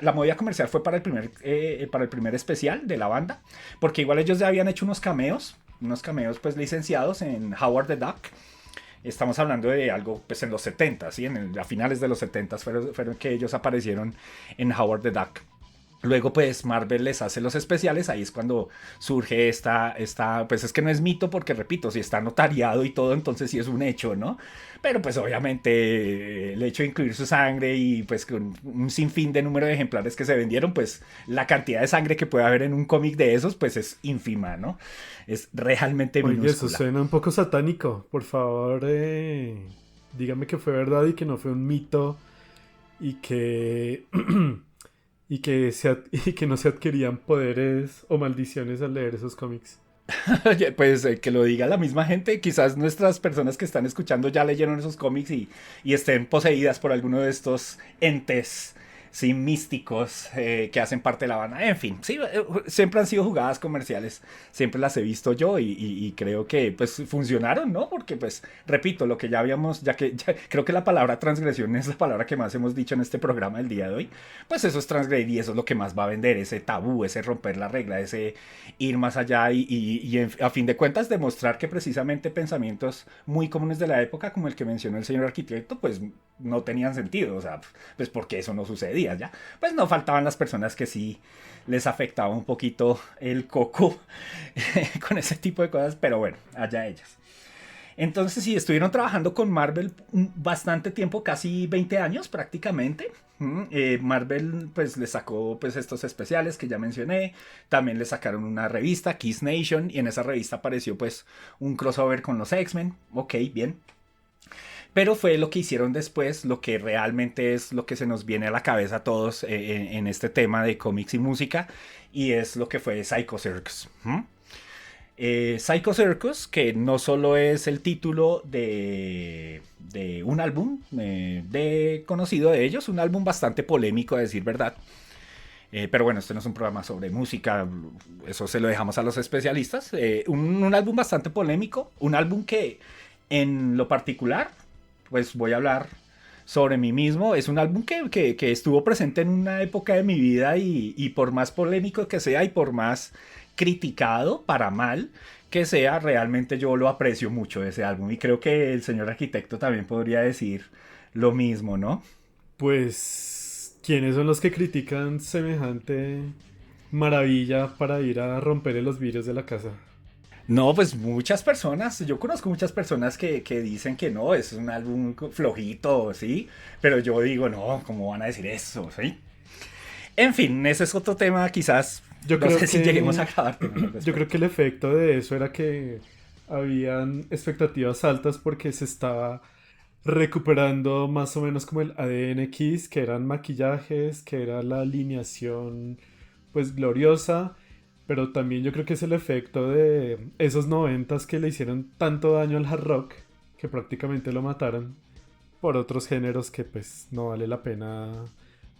La movida comercial fue para el primer especial de la banda, porque igual ellos ya habían hecho unos cameos pues licenciados en Howard the Duck. Estamos hablando de algo pues en los 70, ¿sí? A finales de los 70 fueron que ellos aparecieron en Howard the Duck. Luego pues Marvel les hace los especiales, ahí es cuando surge pues es que no es mito porque repito, si está notariado y todo, entonces sí es un hecho, ¿no? Pero pues obviamente el hecho de incluir su sangre y pues con un sinfín de número de ejemplares que se vendieron, pues la cantidad de sangre que puede haber en un cómic de esos pues es ínfima, ¿no? Es realmente Oye, minúscula. eso suena un poco satánico. Por favor, dígame que fue verdad y que no fue un mito y que... y que no se adquirían poderes o maldiciones al leer esos cómics. Oye, pues que lo diga la misma gente, quizás nuestras personas que están escuchando ya leyeron esos cómics y estén poseídas por alguno de estos entes, sí, místicos que hacen parte de la banda. En fin, sí, siempre han sido jugadas comerciales, siempre las he visto yo y creo que pues funcionaron, ¿no? Porque pues, repito, lo que ya habíamos, creo que la palabra transgresión es la palabra que más hemos dicho en este programa del día de hoy, pues eso es transgredir y eso es lo que más va a vender, ese tabú, ese romper la regla, ese ir más allá a fin de cuentas demostrar que precisamente pensamientos muy comunes de la época, como el que mencionó el señor arquitecto, pues no tenían sentido, o sea, pues porque eso no sucedía ya. Pues no faltaban las personas que sí les afectaba un poquito el coco con ese tipo de cosas, pero bueno, allá ellas. Entonces sí, estuvieron trabajando con Marvel bastante tiempo, casi 20 años prácticamente. Marvel pues le sacó pues estos especiales que ya mencioné, también le sacaron una revista, Kiss Nation, y en esa revista apareció pues un crossover con los X-Men. Ok, bien. Pero fue lo que hicieron después, lo que realmente es lo que se nos viene a la cabeza a todos en este tema de cómics y música, y es lo que fue Psycho Circus. Psycho Circus, que no solo es el título de un álbum conocido de ellos, un álbum bastante polémico a decir verdad. Pero bueno, este no es un programa sobre música, eso se lo dejamos a los especialistas. Un álbum bastante polémico, un álbum que en lo particular, pues voy a hablar sobre mí mismo. Es un álbum que estuvo presente en una época de mi vida y por más polémico que sea y por más criticado para mal que sea, realmente yo lo aprecio mucho ese álbum y creo que el señor arquitecto también podría decir lo mismo, ¿no? Pues, ¿quiénes son los que critican semejante maravilla para ir a romperle los vidrios de la casa? No, pues muchas personas, yo conozco muchas personas que dicen que no, es un álbum flojito, ¿sí? Pero yo digo, no, ¿cómo van a decir eso, sí? En fin, ese es otro tema, quizás, Yo no creo sé si que- lleguemos a grabar. Yo creo que el efecto de eso era que habían expectativas altas porque se estaba recuperando más o menos como el ADN Kiss, que eran maquillajes, que era la alineación pues gloriosa, pero también yo creo que es el efecto de esos 90s que le hicieron tanto daño al hard rock que prácticamente lo mataron por otros géneros que pues no vale la pena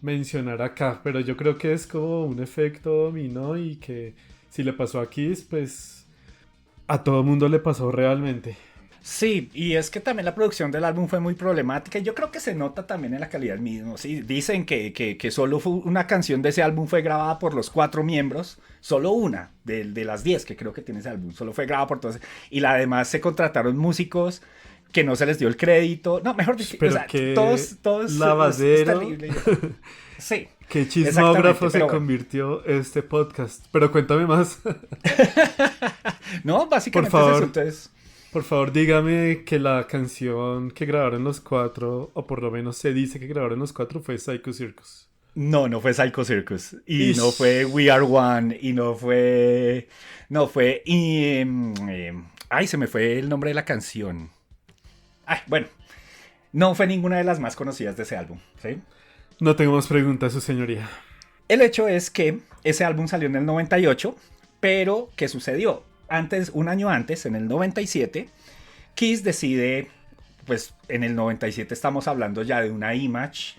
mencionar acá, pero yo creo que es como un efecto dominó y que si le pasó a Kiss, pues a todo mundo le pasó realmente. Sí, y es que también la producción del álbum fue muy problemática y yo creo que se nota también en la calidad mismo. Sí, dicen que solo fue una canción de ese álbum fue grabada por los 4 miembros, solo una de las 10 que creo que tiene ese álbum, solo fue grabada por todos. Y la demás se contrataron músicos que no se les dio el crédito. No, mejor dicho, pero o sea, que todos lavadero. es terrible. Sí. Qué chismógrafo se bueno. convirtió este podcast. Pero cuéntame más. No, básicamente Por favor. es eso, entonces... Por favor, dígame que la canción que grabaron los 4, o por lo menos se dice que grabaron los 4, fue Psycho Circus. No, no fue Psycho Circus. Y Ish. no fue We Are One. Y no fue... No fue... ay, se me fue el nombre de la canción. Ay, bueno. No fue ninguna de las más conocidas de ese álbum, ¿sí? No tengo más preguntas, su señoría. El hecho es que ese álbum salió en el 98, pero ¿qué sucedió? Un año antes, en el 97, Kiss decide, pues en el 97 estamos hablando ya de una Image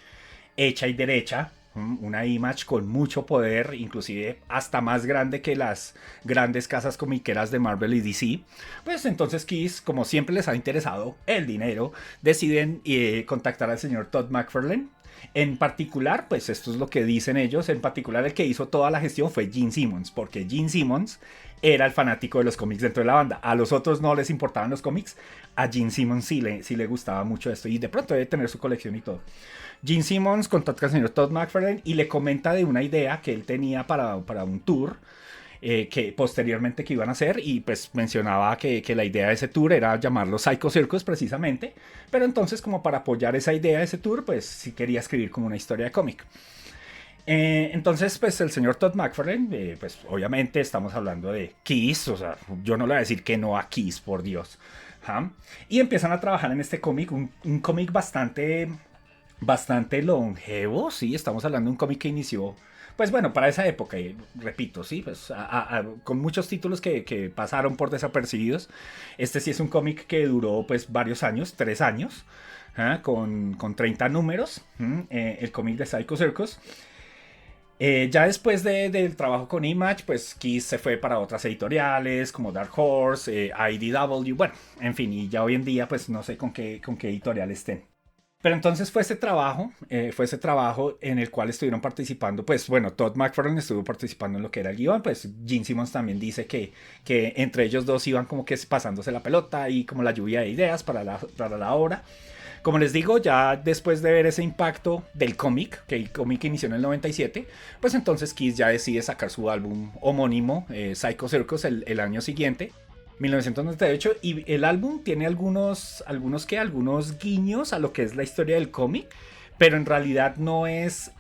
hecha y derecha, una Image con mucho poder, inclusive hasta más grande que las grandes casas comiqueras de Marvel y DC. Pues entonces Kiss, como siempre les ha interesado el dinero, deciden contactar al señor Todd McFarlane. En particular, pues esto es lo que dicen ellos, en particular el que hizo toda la gestión fue Gene Simmons, porque Gene Simmons era el fanático de los cómics dentro de la banda. A los otros no les importaban los cómics, a Gene Simmons sí le gustaba mucho esto y de pronto debe tener su colección y todo. Gene Simmons contacta al señor Todd McFarlane y le comenta de una idea que él tenía para un tour que posteriormente que iban a hacer y pues mencionaba que la idea de ese tour era llamarlo Psycho Circus precisamente, pero entonces como para apoyar esa idea de ese tour pues sí quería escribir como una historia de cómic. Entonces pues el señor Todd McFarlane pues obviamente estamos hablando de Kiss, o sea yo no le voy a decir que no a Kiss, por Dios. Y empiezan a trabajar en este cómic, un cómic bastante longevo, sí, estamos hablando de un cómic que inició pues bueno, para esa época, repito, sí, pues con muchos títulos que pasaron por desapercibidos. Este sí es un cómic que duró pues varios años, 3 años, con 30 números, el cómic de Psycho Circus. Ya después del trabajo con Image, pues Kiss se fue para otras editoriales como Dark Horse, IDW, bueno, en fin, y ya hoy en día pues no sé con qué editorial estén. Pero entonces fue ese trabajo en el cual estuvieron participando, pues bueno, Todd McFarlane estuvo participando en lo que era el guión, pues Gene Simmons también dice que entre ellos dos iban como que pasándose la pelota y como la lluvia de ideas para la obra. Como les digo, ya después de ver ese impacto del cómic, que el cómic inició en el 97, pues entonces Kiss ya decide sacar su álbum homónimo, Psycho Circus, el año siguiente. 1998, y el álbum tiene algunos guiños a lo que es la historia del cómic, pero en realidad no es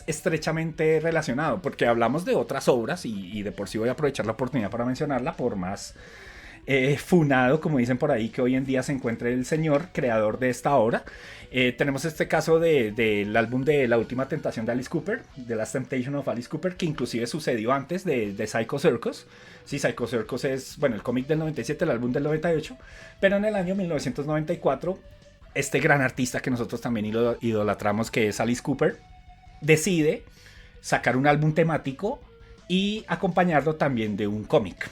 estrechamente relacionado, porque hablamos de otras obras y de por sí voy a aprovechar la oportunidad para mencionarla, por más funado, como dicen por ahí, que hoy en día se encuentre el señor creador de esta obra. Tenemos este caso del álbum de La Última Tentación de Alice Cooper, The Last Temptation of Alice Cooper, que inclusive sucedió antes de Psycho Circus. Sí, Psycho Circus es, bueno, el cómic del 97, el álbum del 98, pero en el año 1994, este gran artista que nosotros también idolatramos, que es Alice Cooper, decide sacar un álbum temático y acompañarlo también de un cómic.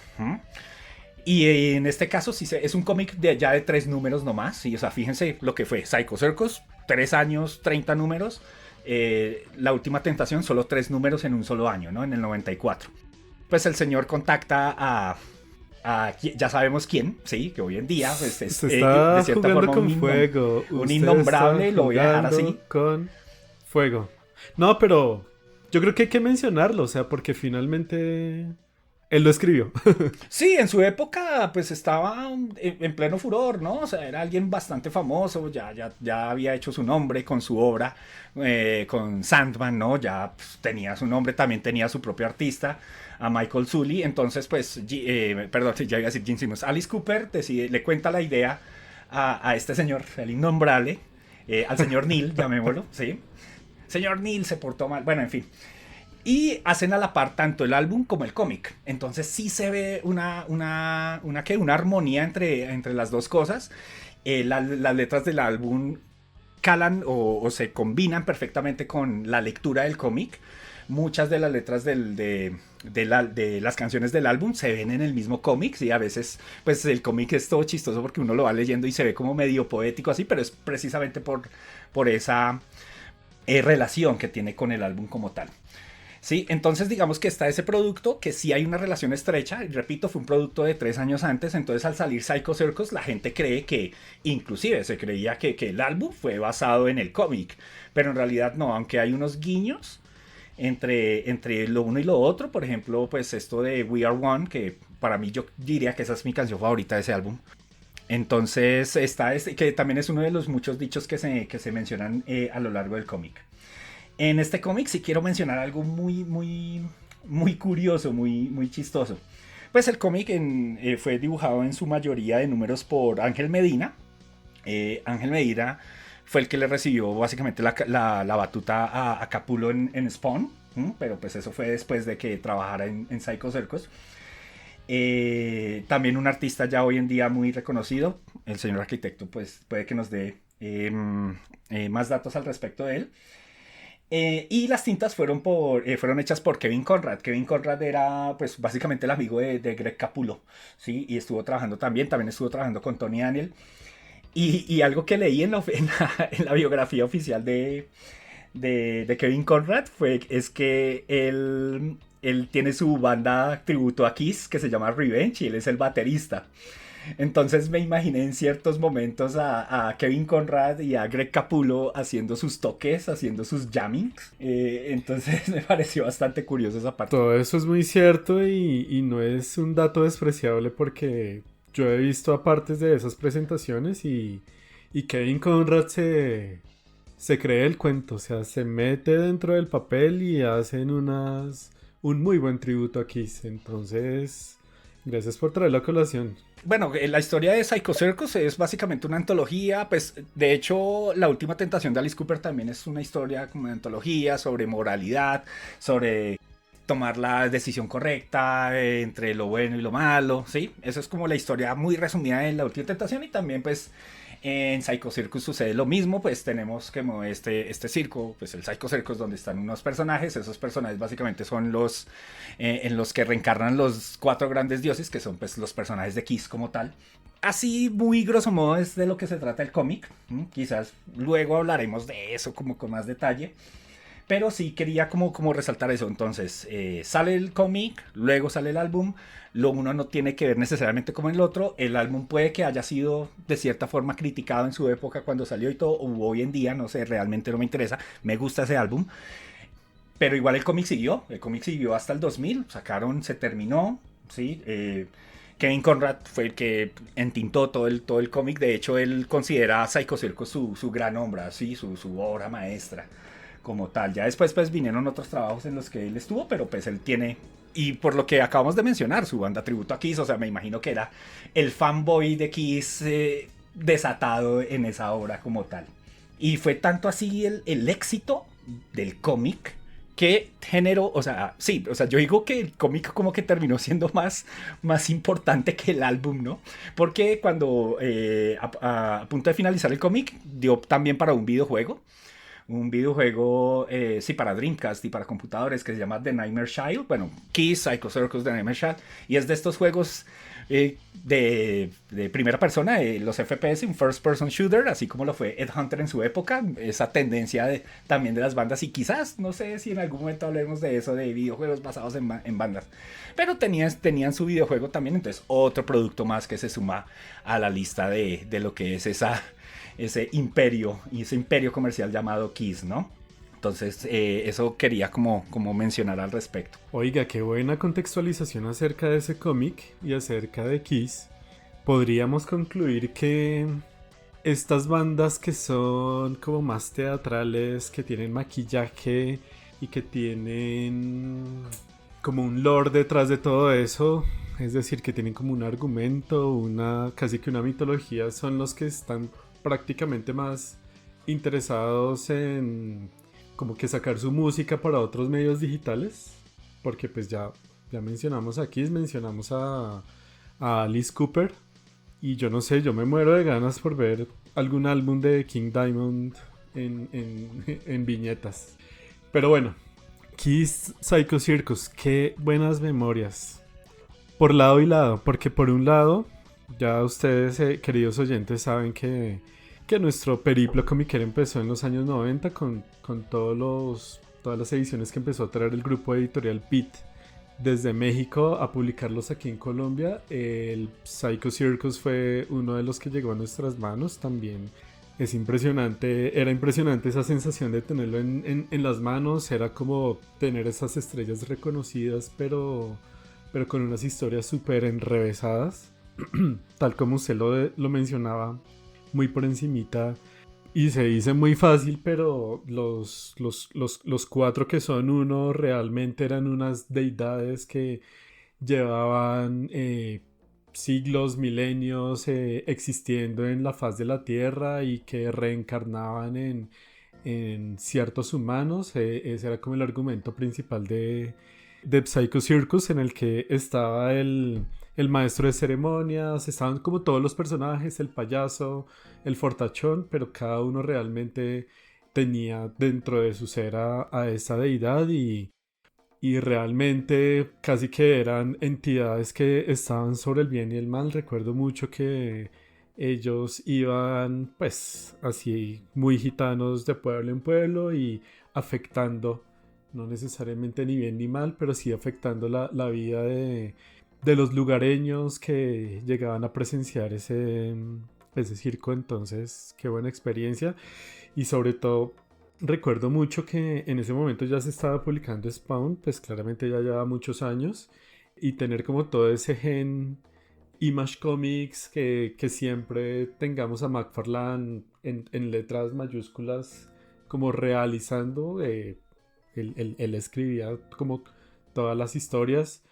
Y en este caso sí es un cómic de 3 números nomás. ¿Sí? O sea, fíjense lo que fue Psycho Circus, 3 años, 30 números. La Última Tentación, solo 3 números en un solo año, ¿no? En el 94. Pues el señor contacta a ya sabemos quién, sí, que hoy en día pues, es está de cierta jugando forma con fuego. un innombrable, está lo voy a dejar así. Con fuego. No, pero yo creo que hay que mencionarlo, o sea, porque finalmente él lo escribió. Sí, en su época pues estaba en pleno furor, ¿no? O sea, era alguien bastante famoso, ya había hecho su nombre con su obra, con Sandman, ¿no? Ya pues, tenía su nombre, también tenía su propio artista, a Michael Sully. Entonces pues, perdón, ya iba a decir Gene Simmons. Alice Cooper le cuenta la idea a este señor, el innombrable, al señor Neil, llamémoslo, ¿sí? Señor Neil se portó mal, bueno, en fin. Y hacen a la par tanto el álbum como el cómic. Entonces sí se ve una armonía entre las dos cosas. Las letras del álbum calan o se combinan perfectamente con la lectura del cómic. Muchas de las letras de las canciones del álbum se ven en el mismo cómic, y a veces pues el cómic es todo chistoso porque uno lo va leyendo y se ve como medio poético así, pero es precisamente por esa relación que tiene con el álbum como tal. Sí, entonces digamos que está ese producto que sí hay una relación estrecha, y repito, fue un producto de 3 años antes. Entonces al salir Psycho Circus la gente cree que, inclusive se creía que el álbum fue basado en el cómic, pero en realidad no, aunque hay unos guiños entre lo uno y lo otro. Por ejemplo, pues esto de We Are One, que para mí yo diría que esa es mi canción favorita de ese álbum. Entonces está que también es uno de los muchos dichos que se mencionan a lo largo del cómic. En este cómic sí quiero mencionar algo muy curioso, muy chistoso. Pues el cómic fue dibujado en su mayoría de números por Ángel Medina. Ángel Medina fue el que le recibió básicamente la batuta a Capullo en Spawn, pero pues eso fue después de que trabajara en Psycho Circus. También un artista ya hoy en día muy reconocido, el señor arquitecto, pues puede que nos dé más datos al respecto de él. Y las tintas fueron hechas por Kevin Conrad. Kevin Conrad era pues básicamente el amigo de Greg Capullo, ¿sí? Y también estuvo trabajando con Tony Daniel. Y algo que leí en la biografía oficial de Kevin Conrad es que él tiene su banda tributo a Kiss que se llama Revenge, y él es el baterista. Entonces me imaginé en ciertos momentos a Kevin Conrad y a Greg Capullo haciendo sus toques, haciendo sus jammings. Entonces me pareció bastante curioso esa parte. Todo eso es muy cierto y no es un dato despreciable, porque yo he visto apartes de esas presentaciones y Kevin Conrad se cree el cuento. O sea, se mete dentro del papel y hacen un muy buen tributo a Kiss. Entonces, gracias por traer la colación. Bueno, la historia de Psycho Circus es básicamente una antología. Pues de hecho La Última Tentación de Alice Cooper también es una historia como de antología sobre moralidad, sobre tomar la decisión correcta entre lo bueno y lo malo, ¿sí? Eso es como la historia muy resumida de La Última Tentación. Y también pues en Psycho Circus sucede lo mismo. Pues tenemos como este circo, pues el Psycho Circus, donde están unos personajes. Esos personajes básicamente son en los que reencarnan los 4 grandes dioses, que son pues los personajes de Kiss como tal. Así muy grosso modo es de lo que se trata el cómic. Quizás luego hablaremos de eso como con más detalle, pero sí quería como resaltar eso. Entonces sale el cómic, luego sale el álbum. Lo uno no tiene que ver necesariamente como el otro. El álbum puede que haya sido de cierta forma criticado en su época cuando salió y todo, o hoy en día, no sé, realmente no me interesa. Me gusta ese álbum, pero igual el cómic siguió hasta el 2000. Se terminó, ¿sí? Kevin Conrad fue el que entintó todo el cómic. De hecho, él considera a Psycho Circus su gran obra, ¿sí? su obra maestra como tal. Ya después pues vinieron otros trabajos en los que él estuvo, pero pues él tiene, y por lo que acabamos de mencionar, su banda tributo a Kiss. O sea, me imagino que era el fanboy de Kiss desatado en esa obra como tal. Y fue tanto así el éxito del cómic que generó, o sea, sí, o sea, yo digo que el cómic como que terminó siendo más importante que el álbum, ¿no? Porque cuando a punto de finalizar el cómic dio también para un videojuego, sí, para Dreamcast y para computadores, que se llama The Nightmare Child. Bueno, Kiss, Psycho Circus, The Nightmare Child. Y es de estos juegos de primera persona, los FPS, un first person shooter, así como lo fue Ed Hunter en su época. Esa tendencia también de las bandas, y quizás, no sé si en algún momento hablemos de eso, de videojuegos basados en bandas. Pero tenían su videojuego también. Entonces otro producto más que se suma a la lista de lo que es ese imperio comercial llamado Kiss, ¿no? Entonces eso quería como mencionar al respecto. Oiga, qué buena contextualización acerca de ese cómic y acerca de Kiss. Podríamos concluir que estas bandas que son como más teatrales, que tienen maquillaje y que tienen como un lore detrás de todo eso, es decir, que tienen como un argumento, casi que una mitología, son los que están prácticamente más interesados en como que sacar su música para otros medios digitales, porque pues ya mencionamos aquí, mencionamos a Alice Cooper, y yo no sé, yo me muero de ganas por ver algún álbum de King Diamond en viñetas. Pero bueno, Kiss Psycho Circus, qué buenas memorias. Por lado y lado, porque por un lado, ya ustedes, queridos oyentes, saben que nuestro periplo comiquero empezó en los años 90 con todas las ediciones que empezó a traer el grupo editorial Beat desde México a publicarlos aquí en Colombia. El Psycho Circus fue uno de los que llegó a nuestras manos también. Es impresionante, era impresionante esa sensación de tenerlo en las manos, era como tener esas estrellas reconocidas, pero con unas historias súper enrevesadas, tal como usted lo mencionaba muy por encimita, y se dice muy fácil, pero los 4 que son uno realmente eran unas deidades que llevaban siglos, milenios existiendo en la faz de la tierra y que reencarnaban en ciertos humanos. Ese era como el argumento principal de Psycho Circus, en el que estaba el maestro de ceremonias, estaban como todos los personajes, el payaso, el fortachón, pero cada uno realmente tenía dentro de su ser a esa deidad, y realmente casi que eran entidades que estaban sobre el bien y el mal. Recuerdo mucho que ellos iban pues así muy gitanos de pueblo en pueblo y afectando, no necesariamente ni bien ni mal, pero sí afectando la vida de los lugareños que llegaban a presenciar ese circo. Entonces, qué buena experiencia. Y sobre todo, recuerdo mucho que en ese momento ya se estaba publicando Spawn, pues claramente ya llevaba muchos años, y tener como todo ese gen Image Comics, que siempre tengamos a McFarlane en letras mayúsculas como realizando, él escribía como todas las historias,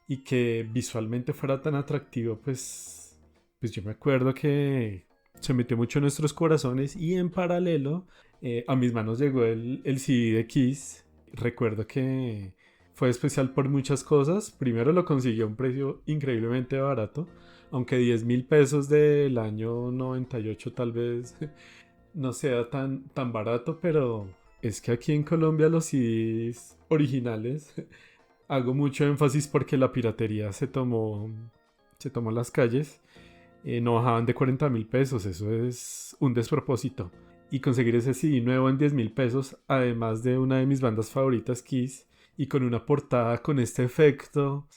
y que visualmente fuera tan atractivo, pues yo me acuerdo que se metió mucho en nuestros corazones. Y en paralelo a mis manos llegó el CD de Kiss. Recuerdo que fue especial por muchas cosas. Primero, lo consiguió a un precio increíblemente barato, aunque 10,000 pesos del año 98 tal vez no sea tan barato, pero es que aquí en Colombia los CDs originales hago mucho énfasis porque la piratería se tomó las calles. No bajaban de 40,000 pesos, eso es un despropósito. Y conseguir ese CD nuevo en 10,000 pesos, además de una de mis bandas favoritas, Kiss, y con una portada con este efecto,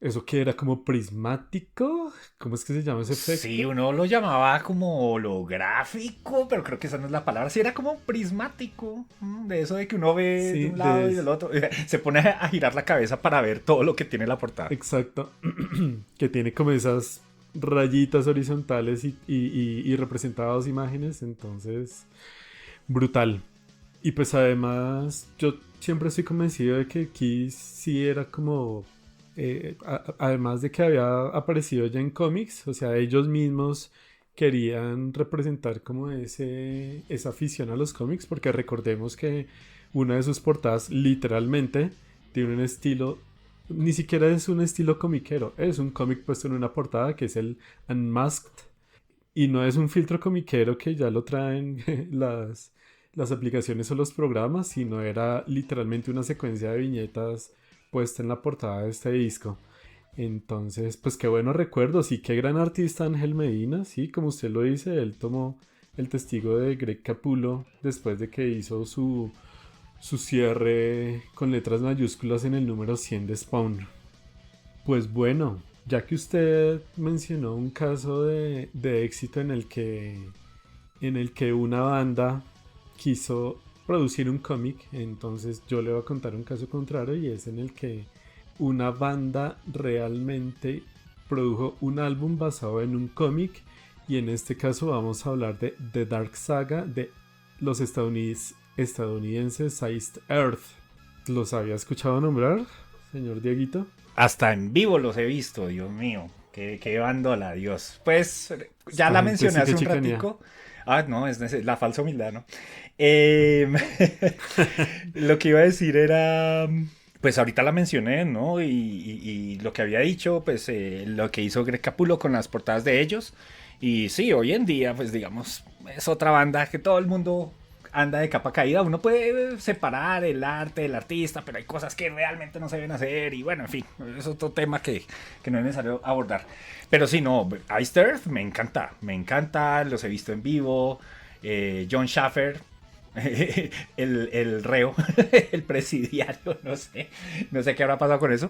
eso que era como prismático, ¿cómo es que se llama ese efecto? Sí, uno lo llamaba como holográfico, pero creo que esa no es la palabra. Sí, era como prismático, de eso de que uno ve Sí, de un lado y del otro. Se pone a girar la cabeza para ver todo lo que tiene la portada. Exacto, que tiene como esas rayitas horizontales y representadas imágenes, entonces brutal. Y pues además yo siempre estoy convencido de que Kiss sí era como además de que había aparecido ya en cómics, o sea, ellos mismos querían representar como esa afición a los cómics, porque recordemos que una de sus portadas literalmente tiene un estilo, ni siquiera es un estilo comiquero, es un cómic puesto en una portada, que es el Unmasked, y no es un filtro comiquero que ya lo traen las aplicaciones o los programas, sino era literalmente una secuencia de viñetas puesta en la portada de este disco. Entonces, pues qué buenos recuerdos, y qué gran artista Ángel Medina. Sí, como usted lo dice, él tomó el testigo de Greg Capullo después de que hizo su cierre con letras mayúsculas en el número 100 de Spawn. Pues bueno, ya que usted mencionó un caso de éxito en el que una banda quiso producir un cómic, entonces yo le voy a contar un caso contrario, y es en el que una banda realmente produjo un álbum basado en un cómic, y en este caso vamos a hablar de The Dark Saga de los estadounidenses Iced Earth. ¿Los había escuchado nombrar, señor Dieguito? Hasta en vivo los he visto, Dios mío. Qué bandola, Dios. Pues ya la mencioné hace un ratico. Ah, no, la falsa humildad, ¿no? Em, lo que iba a decir era, pues ahorita la mencioné, ¿no? Y lo que había dicho, pues lo que hizo Greg Capullo con las portadas de ellos. Y sí, hoy en día, pues digamos, es otra banda que todo el mundo anda de capa caída. Uno puede separar el arte del artista, pero hay cosas que realmente no se deben hacer. Y bueno, en fin, es otro tema que no es necesario abordar. Pero sí, no, Iced Earth me encanta, los he visto en vivo. John Schaffer, el reo, el presidiario, no sé qué habrá pasado con eso.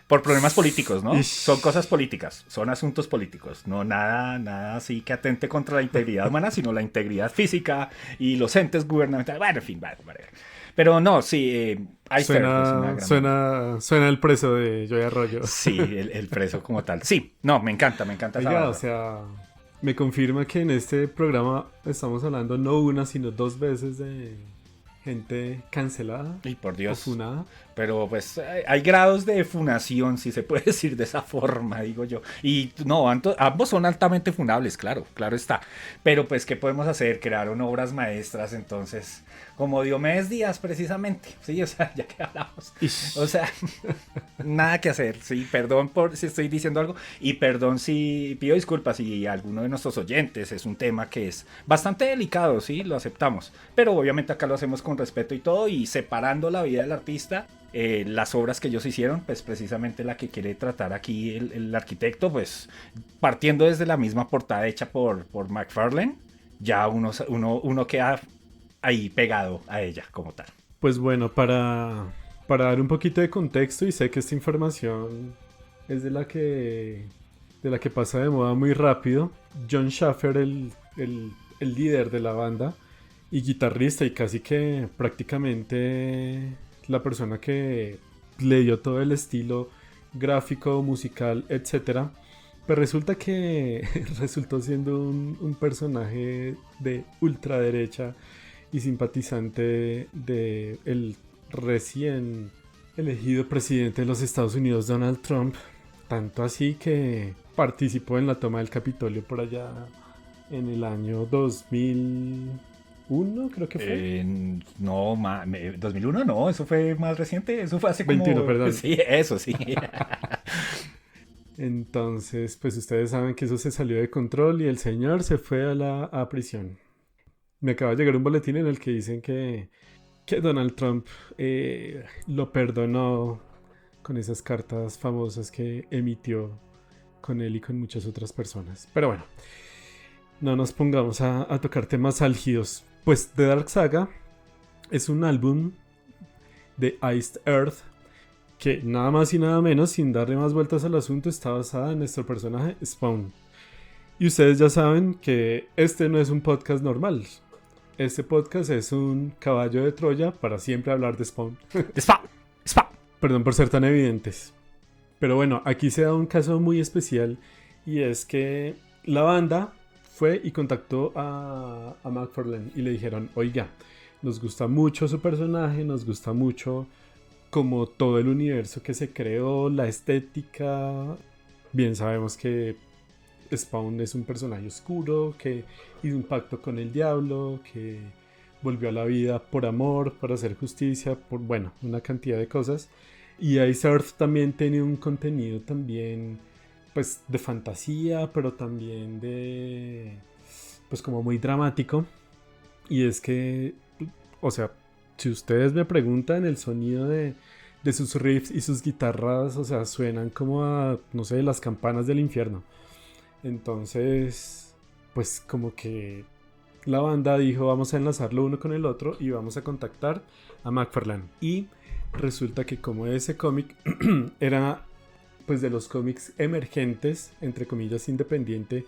Por problemas políticos, ¿no? Son cosas políticas, son asuntos políticos, no nada así que atente contra la integridad humana, sino la integridad física y los entes gubernamentales. Bueno, en fin, vale. Pero no, sí, Iced Earth es una gran... Suena el preso de Joey Arroyo. Sí, el preso como tal. Sí, no, me encanta esa Oiga, banda. o sea, me confirma que en este programa estamos hablando no una, sino dos veces de gente cancelada Y por o Dios. funada. Pero pues hay grados de funación, si se puede decir de esa forma, digo yo. Y no, ambos son altamente funables, claro está. Pero pues, ¿qué podemos hacer? Crearon obras maestras, entonces, como Diomedes Díaz, precisamente. Sí, o sea, ya que hablamos. O sea, nada que hacer. Sí, perdón por si estoy diciendo algo. Y perdón si pido disculpas si alguno de nuestros oyentes es un tema que es bastante delicado, sí, lo aceptamos. Pero obviamente acá lo hacemos con respeto y todo, y separando la vida del artista. Las obras que ellos hicieron, pues precisamente la que quiere tratar aquí el arquitecto, pues partiendo desde la misma portada hecha por McFarlane, ya uno queda ahí pegado a ella como tal. Pues bueno, para dar un poquito de contexto, y sé que esta información es de la que pasa de moda muy rápido, John Schaffer, el líder de la banda y guitarrista y casi que prácticamente la persona que le dio todo el estilo gráfico, musical, etcétera, pues resulta que resultó siendo un personaje de ultraderecha y simpatizante de el recién elegido presidente de los Estados Unidos, Donald Trump, tanto así que participó en la toma del Capitolio por allá en el año 2001, creo que fue. No, 2001 no, eso fue más reciente, eso fue hace como... 21, perdón. Sí, eso sí. Entonces, pues ustedes saben que eso se salió de control y el señor se fue a prisión. Me acaba de llegar un boletín en el que dicen que Donald Trump lo perdonó con esas cartas famosas que emitió con él y con muchas otras personas. Pero bueno, no nos pongamos a tocar temas álgidos. Pues The Dark Saga es un álbum de Iced Earth que nada más y nada menos, sin darle más vueltas al asunto, está basada en nuestro personaje Spawn. Y ustedes ya saben que este no es un podcast normal. Este podcast es un caballo de Troya para siempre hablar de Spawn. ¡Spawn! Perdón por ser tan evidentes. Pero bueno, aquí se da un caso muy especial y es que la banda fue y contactó a McFarlane y le dijeron, oiga, nos gusta mucho su personaje, nos gusta mucho como todo el universo que se creó, la estética. Bien sabemos que Spawn es un personaje oscuro que hizo un pacto con el diablo, que volvió a la vida por amor, para hacer justicia, por, bueno, una cantidad de cosas. Y Iced Earth también tiene un contenido también, pues, de fantasía, pero también de, pues, como muy dramático. Y es que, o sea, si ustedes me preguntan, el sonido de sus riffs y sus guitarras, o sea, suenan como a, no sé, las campanas del infierno. Entonces, pues como que la banda dijo, vamos a enlazarlo uno con el otro y vamos a contactar a McFarlane. Y resulta que como ese cómic era pues de los cómics emergentes, entre comillas independiente,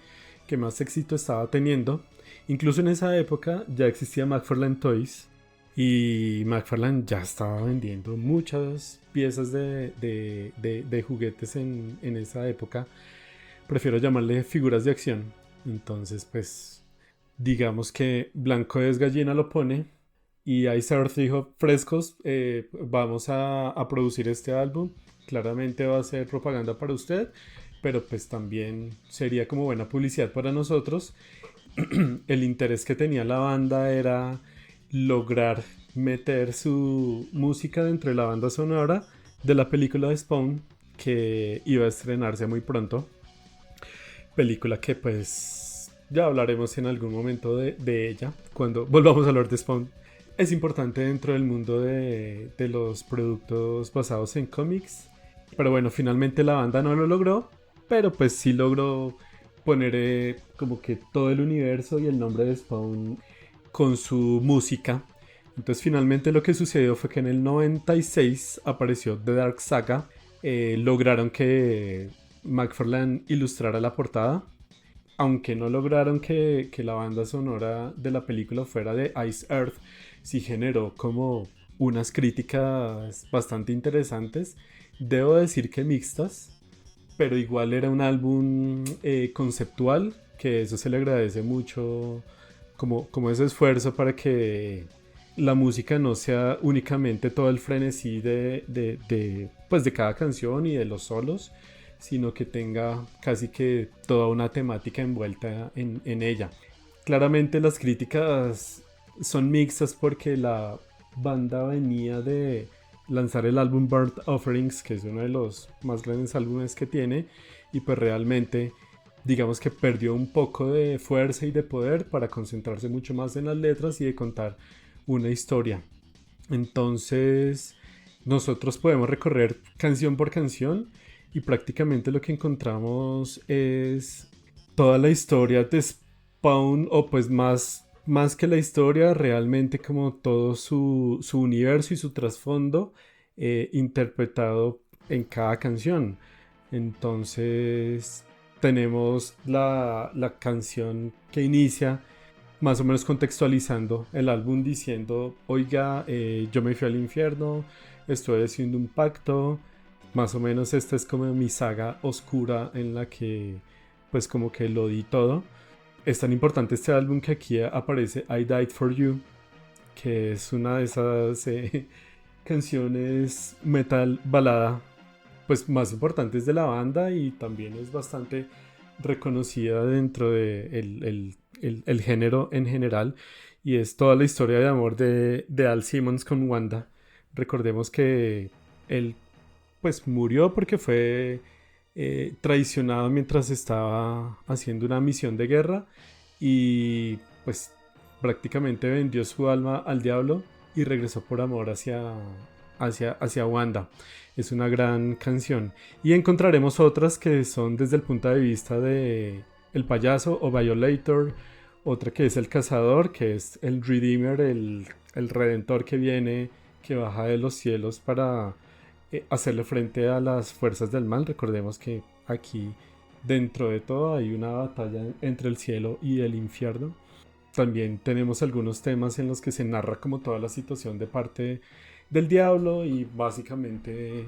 que más éxito estaba teniendo, incluso en esa época ya existía McFarlane Toys y McFarlane ya estaba vendiendo muchas piezas de juguetes en esa época. Prefiero llamarle figuras de acción. Entonces, pues, digamos que blanco es gallina lo pone. Y Iced Earth dijo, frescos, vamos a producir este álbum. Claramente va a ser propaganda para usted, pero pues también sería como buena publicidad para nosotros. el interés que tenía la banda era lograr meter su música dentro de la banda sonora de la película de Spawn, que iba a estrenarse muy pronto. Película que pues ya hablaremos en algún momento de ella, cuando volvamos a hablar de Spawn. Es importante dentro del mundo de los productos basados en cómics. Pero bueno, finalmente la banda no lo logró, pero pues sí logró poner como que todo el universo y el nombre de Spawn con su música. Entonces finalmente lo que sucedió fue que en el 96 apareció The Dark Saga. Lograron que McFarlane ilustrara la portada, aunque no lograron que la banda sonora de la película fuera de Ice Earth. Sí generó como unas críticas bastante interesantes, debo decir que mixtas, pero igual era un álbum conceptual, que eso se le agradece mucho, como ese esfuerzo para que la música no sea únicamente todo el frenesí pues de cada canción y de los solos, sino que tenga casi que toda una temática envuelta en ella. Claramente las críticas son mixtas porque la banda venía de lanzar el álbum Burnt Offerings, que es uno de los más grandes álbumes que tiene, y pues realmente digamos que perdió un poco de fuerza y de poder para concentrarse mucho más en las letras y de contar una historia. Entonces nosotros podemos recorrer canción por canción y prácticamente lo que encontramos es toda la historia de Spawn, o pues más que la historia, realmente como todo su universo y su trasfondo interpretado en cada canción. Entonces tenemos la canción que inicia más o menos contextualizando el álbum diciendo: oiga, yo me fui al infierno, estoy haciendo un pacto. Más o menos esta es como mi saga oscura en la que pues como que lo di todo. Es tan importante este álbum que aquí aparece I Died For You, que es una de esas canciones metal balada pues más importantes de la banda, y también es bastante reconocida dentro de el género en general, y es toda la historia de amor de Al Simmons con Wanda. Recordemos que él pues murió porque fue traicionado mientras estaba haciendo una misión de guerra, y pues prácticamente vendió su alma al diablo y regresó por amor hacia Wanda. Es una gran canción, y encontraremos otras que son desde el punto de vista de el payaso o Violator, otra que es el cazador, que es el Redeemer, el redentor que viene, que baja de los cielos para hacerle frente a las fuerzas del mal. Recordemos que aquí dentro de todo hay una batalla entre el cielo y el infierno. También tenemos algunos temas en los que se narra como toda la situación de parte del diablo, y básicamente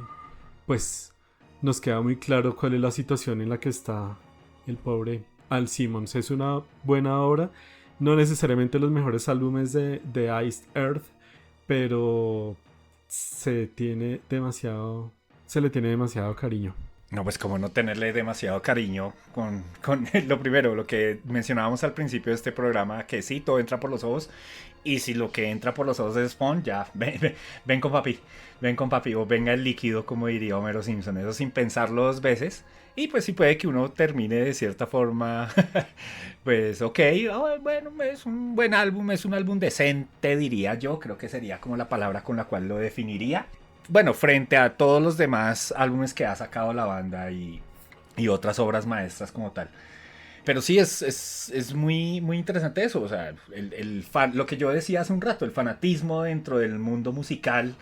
pues nos queda muy claro cuál es la situación en la que está el pobre Al Simmons. Es una buena obra, no necesariamente los mejores álbumes de Iced Earth, pero se le tiene demasiado cariño. No, pues como no tenerle demasiado cariño con lo primero, lo que mencionábamos al principio de este programa, que sí, todo entra por los ojos, y si lo que entra por los ojos es Spawn, ya, ven con papi, o venga el líquido, como diría Homero Simpson, eso sin pensarlo dos veces. Y pues sí puede que uno termine de cierta forma, pues ok, bueno, es un buen álbum, es un álbum decente, diría yo, creo que sería como la palabra con la cual lo definiría. Bueno, frente a todos los demás álbumes que ha sacado la banda y otras obras maestras como tal. Pero sí, es muy, muy interesante eso. O sea, lo que yo decía hace un rato, el fanatismo dentro del mundo musical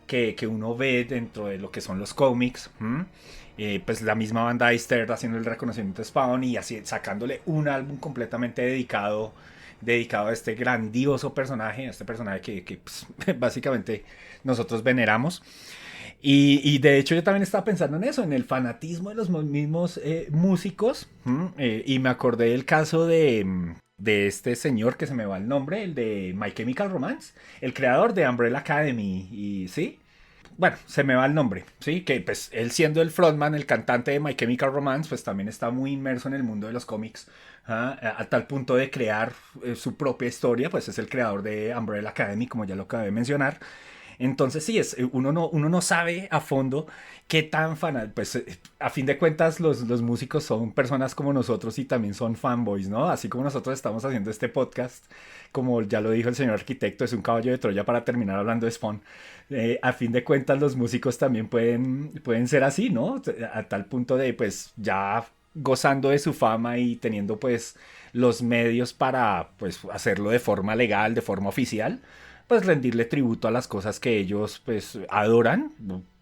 que uno ve dentro de lo que son los cómics. Pues la misma banda Iced Earth haciendo el reconocimiento de Spawn y así sacándole un álbum completamente dedicado a este grandioso personaje, a este personaje que pues, básicamente nosotros veneramos. Y de hecho yo también estaba pensando en eso, en el fanatismo de los mismos músicos. Y me acordé del caso de este señor que se me va el nombre, el de My Chemical Romance, el creador de Umbrella Academy, y sí, bueno, se me va el nombre, ¿sí? Que pues él siendo el frontman, el cantante de My Chemical Romance, pues también está muy inmerso en el mundo de los cómics, a tal punto de crear su propia historia, pues es el creador de Umbrella Academy, como ya lo acabé de mencionar. Entonces sí, uno no sabe a fondo qué tan fan, pues a fin de cuentas los músicos son personas como nosotros y también son fanboys, ¿no? Así como nosotros estamos haciendo este podcast, como ya lo dijo el señor arquitecto, es un caballo de Troya para terminar hablando de Spawn. A fin de cuentas los músicos también pueden ser así, ¿no? A tal punto de pues ya gozando de su fama y teniendo pues los medios para pues hacerlo de forma legal, de forma oficial, pues rendirle tributo a las cosas que ellos pues adoran.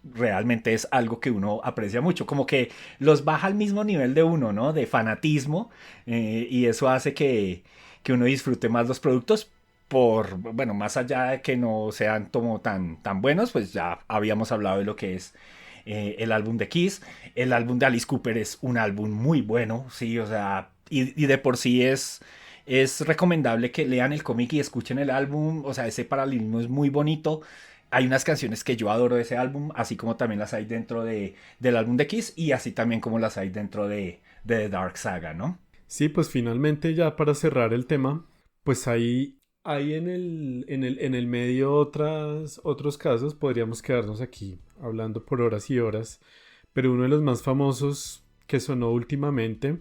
Realmente es algo que uno aprecia mucho, como que los baja al mismo nivel de uno, ¿no? De fanatismo, y eso hace que uno disfrute más los productos por, bueno, más allá de que no sean como tan buenos, pues ya habíamos hablado de lo que es el álbum de Kiss. El álbum de Alice Cooper es un álbum muy bueno, sí, o sea, y de por sí es recomendable que lean el cómic y escuchen el álbum, o sea, ese paralelismo es muy bonito. Hay unas canciones que yo adoro de ese álbum, así como también las hay dentro del álbum de Kiss y así también como las hay dentro de The Dark Saga, ¿no? Sí, pues finalmente ya para cerrar el tema, pues hay en el medio otros casos, podríamos quedarnos aquí hablando por horas y horas, pero uno de los más famosos que sonó últimamente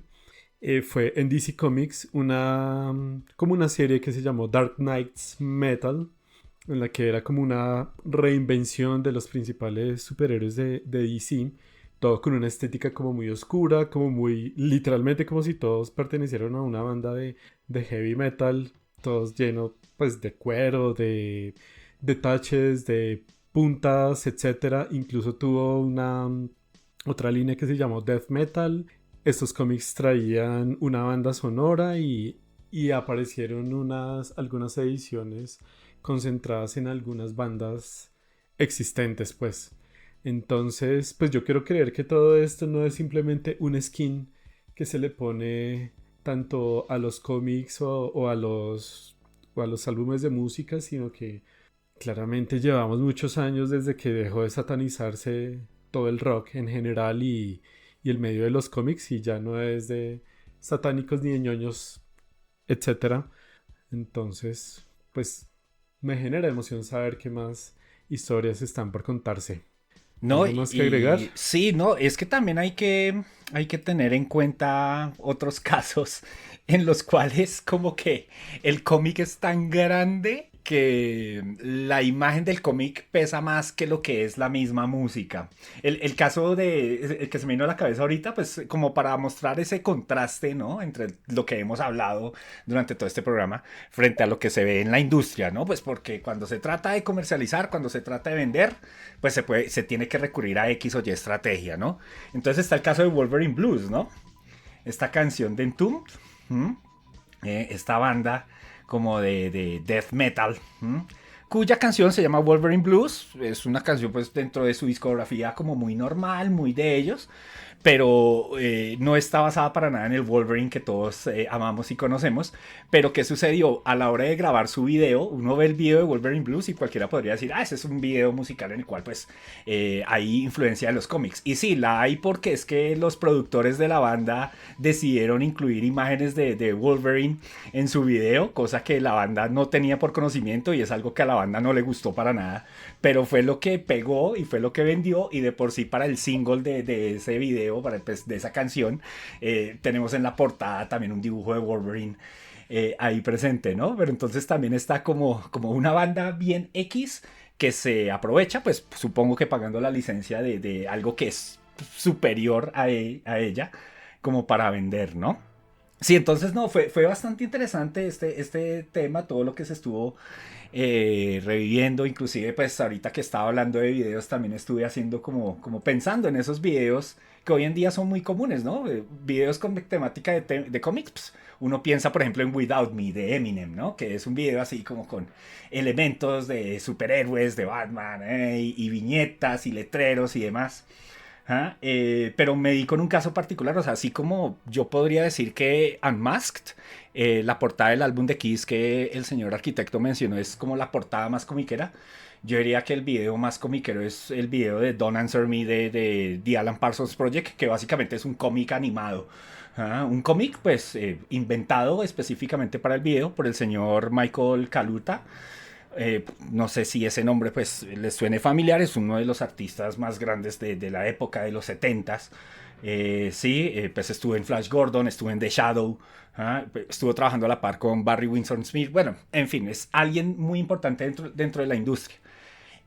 fue en DC Comics como una serie que se llamó Dark Knights Metal, en la que era como una reinvención de los principales superhéroes de DC, todo con una estética como muy oscura, como muy literalmente como si todos pertenecieran a una banda de heavy metal, todos llenos pues de cuero, de detalles, de puntas, etcétera. Incluso tuvo otra línea que se llamó Death Metal. Estos cómics traían una banda sonora y aparecieron algunas ediciones concentradas en algunas bandas existentes, pues. Entonces, pues yo quiero creer que todo esto no es simplemente un skin que se le pone tanto a los cómics o a los álbumes de música, sino que claramente llevamos muchos años desde que dejó de satanizarse todo el rock en general y el medio de los cómics, y ya no es de satánicos ni de ñoños, etcétera. Entonces, pues me genera emoción saber qué más historias están por contarse. No, ¿Algo más que agregar? sí, no, es que también hay que tener en cuenta otros casos en los cuales como que el cómic es tan grande que la imagen del cómic pesa más que lo que es la misma música. El caso el que se me vino a la cabeza ahorita, pues como para mostrar ese contraste, ¿no? Entre lo que hemos hablado durante todo este programa frente a lo que se ve en la industria, ¿no? Pues porque cuando se trata de comercializar, cuando se trata de vender, pues se tiene que recurrir a X o Y estrategia, ¿no? Entonces está el caso de Wolverine Blues, ¿no? Esta canción de Entombed, esta banda como de death metal, cuya canción se llama Wolverine Blues. Es una canción pues dentro de su discografía como muy normal, muy de ellos, pero no está basada para nada en el Wolverine que todos amamos y conocemos. Pero ¿qué sucedió? A la hora de grabar su video, uno ve el video de Wolverine Blues y cualquiera podría decir, ese es un video musical en el cual pues hay influencia de los cómics. Y sí, la hay porque es que los productores de la banda decidieron incluir imágenes de Wolverine en su video, cosa que la banda no tenía por conocimiento y es algo que a la banda no le gustó para nada. Pero fue lo que pegó y fue lo que vendió, y de por sí para el single de ese video, pues, de esa canción, tenemos en la portada también un dibujo de Wolverine ahí presente, ¿no? Pero entonces también está como una banda bien X que se aprovecha, pues supongo que pagando la licencia de algo que es superior a ella, como para vender, ¿no? Sí, entonces no, fue bastante interesante este tema, todo lo que se estuvo reviviendo. Inclusive pues ahorita que estaba hablando de videos también estuve haciendo como pensando en esos videos que hoy en día son muy comunes, ¿no? Videos con temática de cómics, pues, uno piensa por ejemplo en Without Me de Eminem, ¿no? Que es un video así como con elementos de superhéroes, de Batman, y viñetas y letreros y demás. Pero me di con un caso particular, o sea, así como yo podría decir que Unmasked, la portada del álbum de Kiss que el señor arquitecto mencionó, es como la portada más comiquera. Yo diría que el video más comiquero es el video de Don't Answer Me de The Alan Parsons Project, que básicamente es un cómic animado. Un cómic pues inventado específicamente para el video por el señor Michael Kaluta. No sé si ese nombre pues les suene familiar, es uno de los artistas más grandes de la época de los 70s. Sí, pues estuve en Flash Gordon, estuve en The Shadow, estuvo trabajando a la par con Barry Windsor Smith. Bueno, en fin, es alguien muy importante dentro de la industria.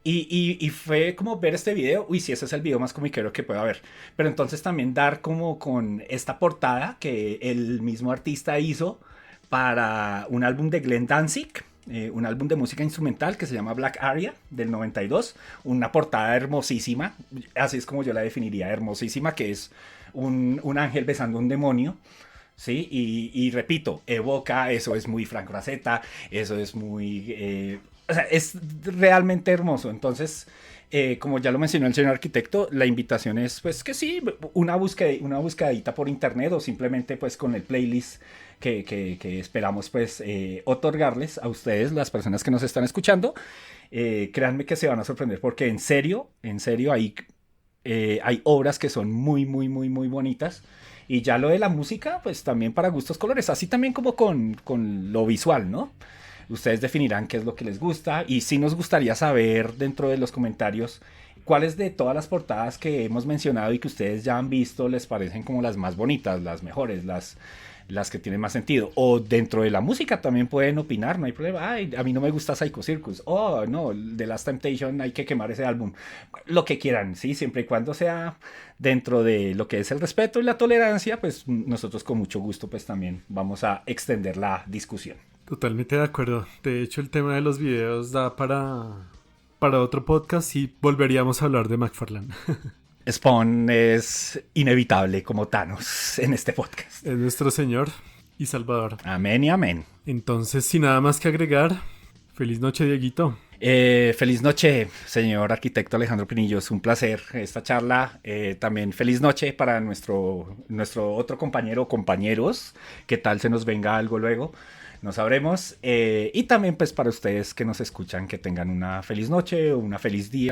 Y fue como ver este video, uy, sí, ese es el video más comiquero que puede haber. Pero entonces también dar como con esta portada que el mismo artista hizo para un álbum de Glenn Danzig, un álbum de música instrumental que se llama Black Aria del 92, una portada hermosísima, así es como yo la definiría, hermosísima, que es un ángel besando a un demonio. Sí, y repito, evoca, eso es muy Frank Frazetta, eso es muy... o sea, es realmente hermoso. Entonces, como ya lo mencionó el señor arquitecto, la invitación es pues que sí, una buscadita por internet o simplemente pues con el playlist que esperamos pues otorgarles a ustedes, las personas que nos están escuchando. Créanme que se van a sorprender porque en serio hay obras que son muy, muy, muy, muy bonitas. Y ya lo de la música, pues también para gustos colores, así también como con lo visual, ¿no? Ustedes definirán qué es lo que les gusta y sí nos gustaría saber dentro de los comentarios cuáles de todas las portadas que hemos mencionado y que ustedes ya han visto les parecen como las más bonitas, las mejores, las que tienen más sentido. O dentro de la música también pueden opinar, no hay problema. Ay, a mí no me gusta Psycho Circus. Oh, no, The Last Temptation hay que quemar ese álbum. Lo que quieran, ¿sí? Siempre y cuando sea dentro de lo que es el respeto y la tolerancia, pues nosotros con mucho gusto pues también vamos a extender la discusión. Totalmente de acuerdo. De hecho, el tema de los videos da para otro podcast y volveríamos a hablar de McFarlane. Spawn es inevitable como Thanos en este podcast. Es nuestro Señor y Salvador. Amén y amén. Entonces, sin nada más que agregar, feliz noche, Dieguito. Feliz noche, señor arquitecto Alejandro Pinillo. Es un placer esta charla. También feliz noche para nuestro otro compañero o compañeros. ¿Qué tal se nos venga algo luego? No sabremos. Y también pues para ustedes que nos escuchan, que tengan una feliz noche o una feliz día.